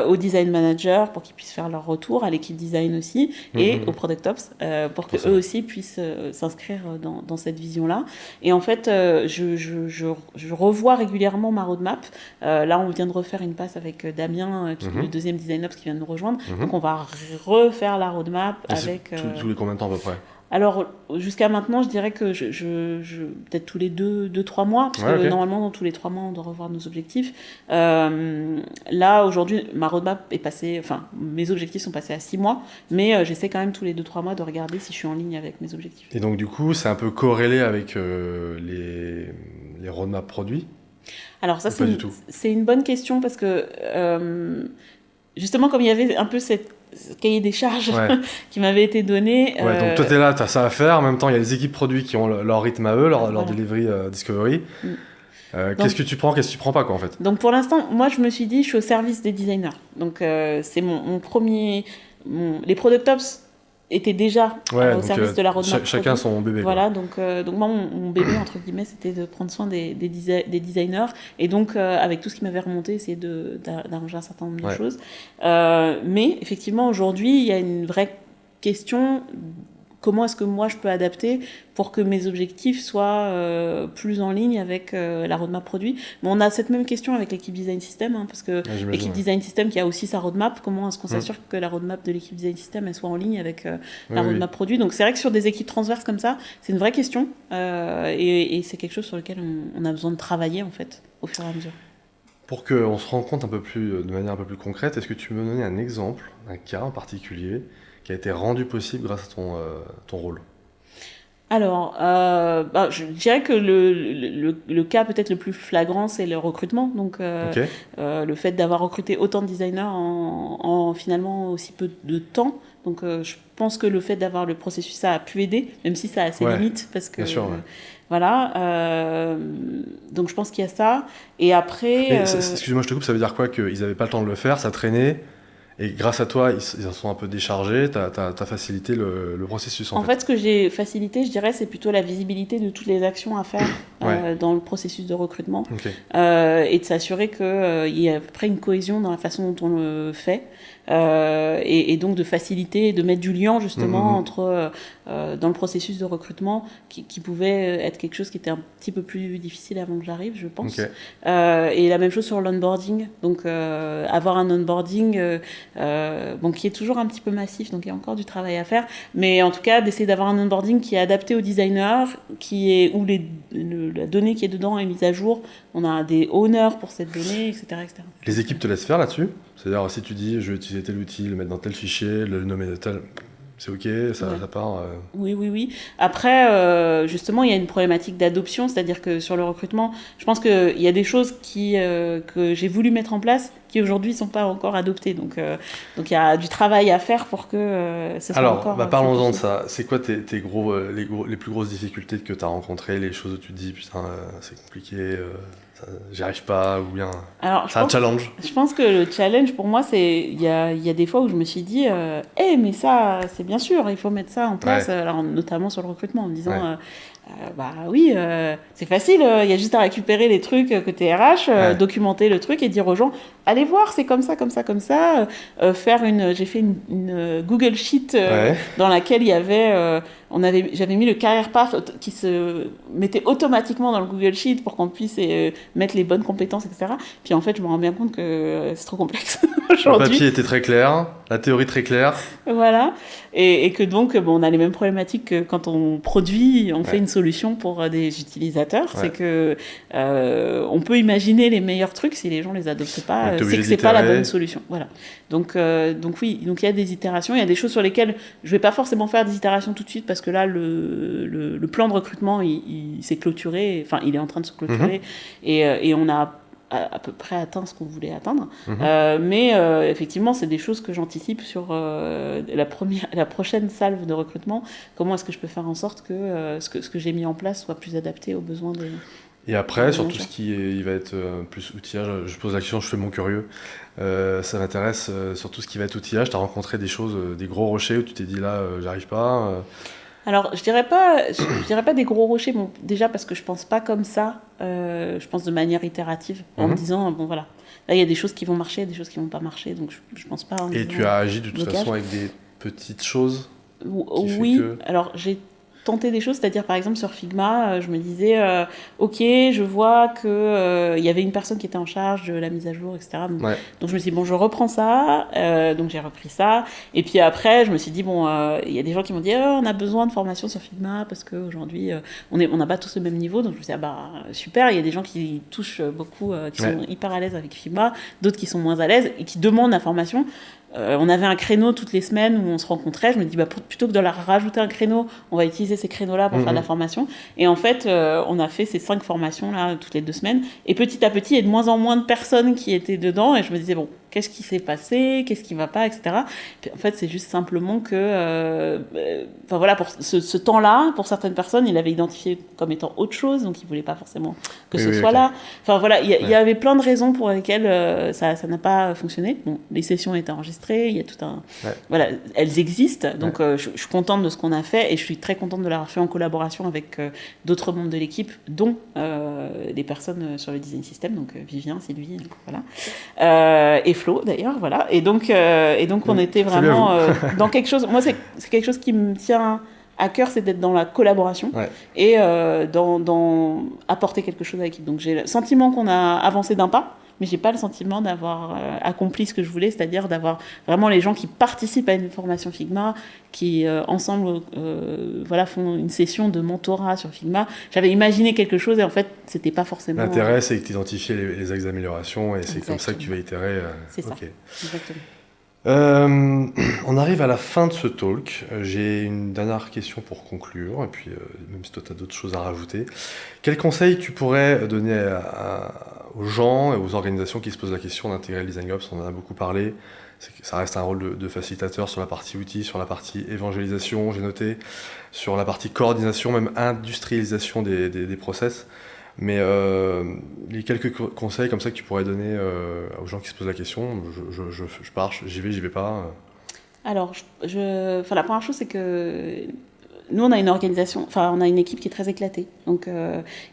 au design manager pour qu'ils puissent faire leur retour, à l'équipe design aussi, et au product ops pour qu'eux aussi puissent s'inscrire dans cette vision-là. Et en fait, je revois régulièrement ma roadmap. Là, on vient de refaire une passe avec Damien, qui est le deuxième design ops qui vient de nous rejoindre. Donc, on va refaire la roadmap avec... Tous les combien de temps à peu près? Alors, jusqu'à maintenant, je dirais que peut-être tous les 2-3 mois, parce que normalement, dans tous les 3 mois, on doit revoir nos objectifs. Là, aujourd'hui, ma roadmap est passée, mes objectifs sont passés à 6 mois, mais j'essaie quand même tous les 2-3 mois de regarder si je suis en ligne avec mes objectifs. Et donc, du coup, c'est un peu corrélé avec les roadmaps produits? Alors, ça, c'est une bonne question, parce que, justement, comme il y avait un peu cette cahier des charges qui m'avait été donné. Donc toi, tu es là, tu as ça à faire. En même temps, il y a les équipes produits qui ont leur rythme à eux, leur delivery discovery. Qu'est-ce que tu prends, qu'est-ce que tu prends pas, quoi, en fait? Donc pour l'instant, moi, je me suis dit, je suis au service des designers. Donc c'est mon premier... Les product ops étaient déjà au service de la roadmap. Chacun son bébé. Voilà, donc moi, mon bébé, entre guillemets, c'était de prendre soin des designers. Et donc, avec tout ce qui m'avait remonté, essayer d'arranger un certain nombre de choses. Mais effectivement, aujourd'hui, il y a une vraie question... Comment est-ce que moi je peux adapter pour que mes objectifs soient plus en ligne avec la roadmap produit. Mais on a cette même question avec l'équipe Design System, parce que l'équipe Design System qui a aussi sa roadmap, comment est-ce qu'on s'assure que la roadmap de l'équipe Design System elle soit en ligne avec la roadmap produit. Donc c'est vrai que sur des équipes transverses comme ça, c'est une vraie question et c'est quelque chose sur lequel on a besoin de travailler en fait au fur et à mesure. Pour qu'on se rende compte de manière un peu plus concrète, est-ce que tu peux me donner un exemple, un cas en particulier qui a été rendu possible grâce à ton rôle? Alors, je dirais que le cas peut-être le plus flagrant, c'est le recrutement. Donc, le fait d'avoir recruté autant de designers en finalement aussi peu de temps. Donc, je pense que le fait d'avoir le processus, ça a pu aider, même si ça a ses limites. Parce que, bien sûr, voilà. Donc, je pense qu'il y a ça. Et après... excuse-moi, je te coupe, ça veut dire quoi? Qu'ils n'avaient pas le temps de le faire, ça traînait? Et grâce à toi, ils en sont un peu déchargés, tu as facilité le processus en fait. En fait, ce que j'ai facilité, je dirais, c'est plutôt la visibilité de toutes les actions à faire dans le processus de recrutement. Et de s'assurer qu'il y ait à peu près une cohésion dans la façon dont on le fait. Et donc de faciliter, de mettre du lien justement entre dans le processus de recrutement qui pouvait être quelque chose qui était un petit peu plus difficile avant que j'arrive, je pense. Et la même chose sur l'onboarding. Donc avoir un onboarding qui est toujours un petit peu massif, donc il y a encore du travail à faire. Mais en tout cas, d'essayer d'avoir un onboarding qui est adapté au designer, où la donnée qui est dedans est mise à jour. On a des owners pour cette donnée, etc. Les équipes te laissent faire là-dessus? C'est-à-dire, si tu dis, je vais utiliser tel outil, le mettre dans tel fichier, le nommer de tel... C'est OK, ça part... Oui. Après, justement, il y a une problématique d'adoption, c'est-à-dire que sur le recrutement, je pense qu'il y a des choses que j'ai voulu mettre en place qui aujourd'hui ne sont pas encore adoptées. Donc il y a du travail à faire pour que ce soit encore... Alors, parlons-en de ça. C'est quoi les plus grosses difficultés que tu as rencontrées, les choses où tu te dis, putain, c'est compliqué, j'y arrive pas, ou bien c'est un challenge? Je pense que le challenge pour moi, c'est il y a des fois où je me suis dit mais ça c'est bien sûr, il faut mettre ça en place, alors, notamment sur le recrutement, en me disant c'est facile, il y a juste à récupérer les trucs côté RH, documenter le truc et dire aux gens allez voir, c'est comme ça. J'ai fait une Google Sheet dans laquelle il y avait j'avais mis le career path qui se mettait automatiquement dans le Google Sheet pour qu'on puisse mettre les bonnes compétences, etc. Puis en fait, je me rends bien compte que c'est trop complexe aujourd'hui. Le papier était très clair, la théorie très claire. Voilà, et que donc on a les mêmes problématiques que quand on produit, on fait une solution pour des utilisateurs. C'est que on peut imaginer les meilleurs trucs, si les gens les adoptent pas, c'est que c'est pas la bonne solution. Voilà. Donc oui, donc il y a des itérations, il y a des choses sur lesquelles je vais pas forcément faire des itérations tout de suite parce que là le plan de recrutement il s'est clôturé, enfin il est en train de se clôturer et on a à peu près atteint ce qu'on voulait atteindre. Mais effectivement, c'est des choses que j'anticipe sur la prochaine salve de recrutement. Comment est-ce que je peux faire en sorte que ce que j'ai mis en place soit plus adapté aux besoins des... Et après, sur tout ce qui il va être plus outillage, je pose la question, je fais mon curieux. Ça m'intéresse sur tout ce qui va être outillage. Tu as rencontré des choses, des gros rochers où tu t'es dit là, j'arrive pas Alors, je dirais pas des gros rochers, bon, déjà parce que je pense pas comme ça, je pense de manière itérative, en me disant, bon voilà, là il y a des choses qui vont marcher, des choses qui vont pas marcher, donc je pense pas... Et tu as agi de toute façon avec des petites choses Oui, alors j'ai tenté des choses, c'est-à-dire par exemple sur Figma, je me disais, ok, je vois qu'il y avait une personne qui était en charge de la mise à jour, etc. Donc je me suis dit, bon, je reprends ça, donc j'ai repris ça, et puis après, je me suis dit, bon, il y a des gens qui m'ont dit, on a besoin de formation sur Figma, parce qu'aujourd'hui, on n'a pas tous le même niveau, donc je me suis dit, super, il y a des gens qui touchent beaucoup, qui sont hyper à l'aise avec Figma, d'autres qui sont moins à l'aise, et qui demandent la formation. On avait un créneau toutes les semaines où on se rencontrait. Je me dis, plutôt que de leur rajouter un créneau, on va utiliser ces créneaux-là pour faire de la formation. Et en fait, on a fait ces 5 formations-là toutes les 2 semaines. Et petit à petit, il y a de moins en moins de personnes qui étaient dedans. Et je me disais, bon, qu'est-ce qui s'est passé, qu'est-ce qui ne va pas, etc. Puis, en fait, c'est juste simplement que, voilà, pour ce temps-là, pour certaines personnes, il avait identifié comme étant autre chose, donc il ne voulait pas forcément que ce soit là. Enfin voilà, il y avait plein de raisons pour lesquelles ça n'a pas fonctionné. Bon, les sessions étaient enregistrées, il y a tout un... Voilà, elles existent, donc je suis contente de ce qu'on a fait et je suis très contente de l'avoir fait en collaboration avec d'autres membres de l'équipe, dont les personnes sur le design system, donc Vivien, Sylvie, voilà. Et Flo d'ailleurs, voilà. Et donc on était vraiment dans quelque chose. Moi, c'est quelque chose qui me tient à cœur, c'est d'être dans la collaboration et dans apporter quelque chose à l'équipe. Donc j'ai le sentiment qu'on a avancé d'un pas, mais j'ai pas le sentiment d'avoir accompli ce que je voulais, c'est-à-dire d'avoir vraiment les gens qui participent à une formation Figma, qui ensemble voilà, font une session de mentorat sur Figma. J'avais imaginé quelque chose et en fait c'était pas forcément... L'intérêt c'est que tu identifies les axes d'amélioration et c'est comme ça que tu vas itérer. C'est ça, exactement. On arrive à la fin de ce talk. J'ai une dernière question pour conclure, et puis même si toi tu as d'autres choses à rajouter. Quel conseil tu pourrais donner aux gens et aux organisations qui se posent la question d'intégrer le Design Ops? On en a beaucoup parlé. Ça reste un rôle de facilitateur sur la partie outils, sur la partie évangélisation, j'ai noté, sur la partie coordination, même industrialisation des process. Mais les quelques conseils comme ça que tu pourrais donner aux gens qui se posent la question, je pars, j'y vais pas. Alors, la première chose, c'est que nous, on a une organisation, on a une équipe qui est très éclatée, donc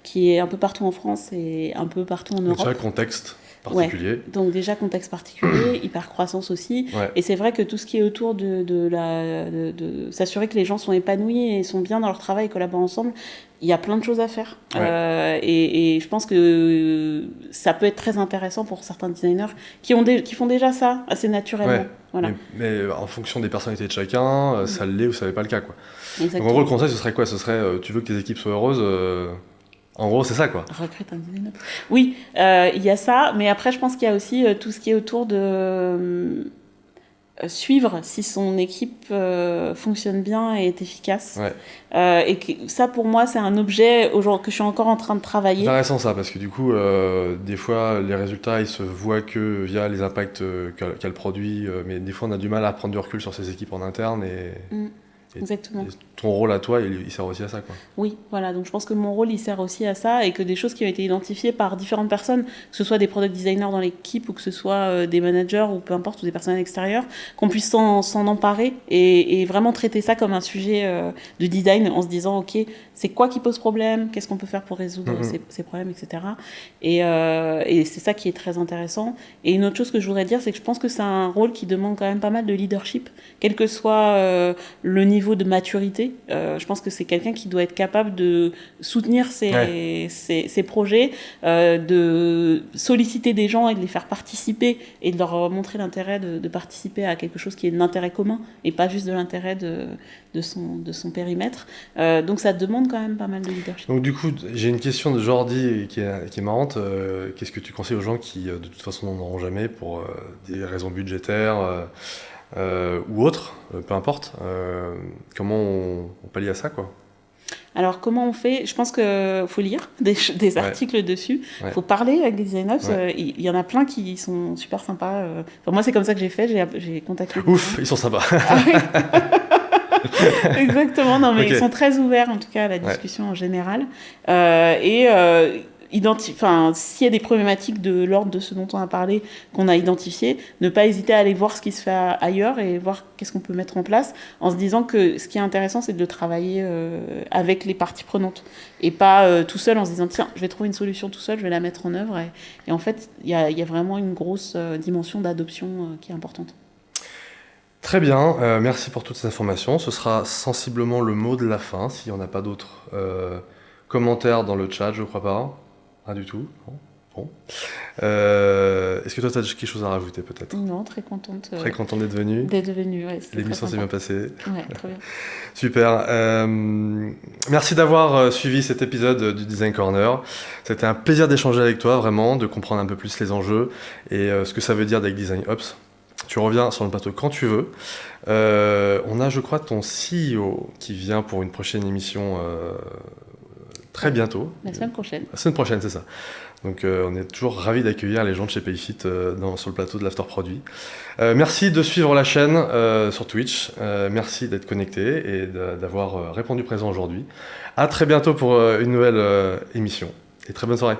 qui est un peu partout en France et un peu partout en Europe. Déjà, contexte particulier. Ouais, donc déjà, contexte particulier, hyper-croissance aussi. Ouais. Et c'est vrai que tout ce qui est autour de s'assurer que les gens sont épanouis et sont bien dans leur travail et collaborent ensemble, il y a plein de choses à faire. Ouais. Et je pense que ça peut être très intéressant pour certains designers qui font déjà ça assez naturellement. Ouais. Voilà. Mais en fonction des personnalités de chacun, ça l'est ou ça n'est pas le cas, quoi. Donc en gros, le conseil, ce serait quoi? Ce serait, tu veux que tes équipes soient heureuses en gros, c'est ça, quoi. Recrute un designer. Oui, il y a ça, mais après, je pense qu'il y a aussi tout ce qui est autour de suivre si son équipe fonctionne bien et est efficace. Ouais. Et que, ça, pour moi, c'est un objet que je suis encore en train de travailler. C'est intéressant, ça, parce que du coup, des fois, les résultats, ils se voient que via les impacts qu'a le produit, mais des fois, on a du mal à prendre du recul sur ses équipes en interne et... Exactement. Et ton rôle à toi, il sert aussi à ça, quoi. Oui, voilà. Donc je pense que mon rôle, il sert aussi à ça et que des choses qui ont été identifiées par différentes personnes, que ce soit des product designers dans l'équipe ou que ce soit des managers ou peu importe, ou des personnes extérieures, qu'on puisse s'en emparer et vraiment traiter ça comme un sujet de design en se disant, ok, c'est quoi qui pose problème, qu'est-ce qu'on peut faire pour résoudre ces problèmes, etc. Et c'est ça qui est très intéressant. Et une autre chose que je voudrais dire, c'est que je pense que c'est un rôle qui demande quand même pas mal de leadership, quel que soit le niveau de maturité. Je pense que c'est quelqu'un qui doit être capable de soutenir ces projets, de solliciter des gens et de les faire participer et de leur montrer l'intérêt de participer à quelque chose qui est de l'intérêt commun et pas juste de l'intérêt de son périmètre. Donc ça demande quand même pas mal de leadership. Donc du coup, j'ai une question de Jordi qui est marrante. Qu'est-ce que tu conseilles aux gens qui de toute façon n'en auront jamais pour des raisons budgétaires ou autres, peu importe. Comment on pallie à ça, quoi? Alors, comment on fait? Je pense qu'il faut lire des articles dessus. Il faut parler avec des designers. Il y en a plein qui sont super sympas. Enfin, moi, c'est comme ça que j'ai fait. J'ai contacté. Ouf, ils sont sympas. Exactement. Non, mais ils sont très ouverts, en tout cas, à la discussion en général. S'il y a des problématiques de l'ordre de ce dont on a parlé, qu'on a identifié, ne pas hésiter à aller voir ce qui se fait ailleurs et voir qu'est-ce qu'on peut mettre en place, en se disant que ce qui est intéressant, c'est de travailler avec les parties prenantes et pas tout seul en se disant tiens, je vais trouver une solution tout seul, je vais la mettre en œuvre. Et en fait, il y a vraiment une grosse dimension d'adoption qui est importante. Très bien, merci pour toutes ces informations. Ce sera sensiblement le mot de la fin, s'il n'y en a pas d'autres commentaires dans le chat, je crois pas. Pas du tout. Bon. Est-ce que toi, tu as quelque chose à rajouter, peut-être? Non, très contente. Très contente d'être venue. Ouais. L'émission s'est bien passée. Ouais, très bien. Super. Merci d'avoir suivi cet épisode du Design Corner. C'était un plaisir d'échanger avec toi, vraiment, de comprendre un peu plus les enjeux et ce que ça veut dire d'Agile Design Ops. Tu reviens sur le plateau quand tu veux. On a, je crois, ton CEO qui vient pour une prochaine émission très bientôt. La semaine prochaine. La semaine prochaine, c'est ça. Donc on est toujours ravis d'accueillir les gens de chez Payfit sur le plateau de l'After Produit. Merci de suivre la chaîne sur Twitch. Merci d'être connecté et d'avoir répondu présent aujourd'hui. À très bientôt pour une nouvelle émission. Et très bonne soirée.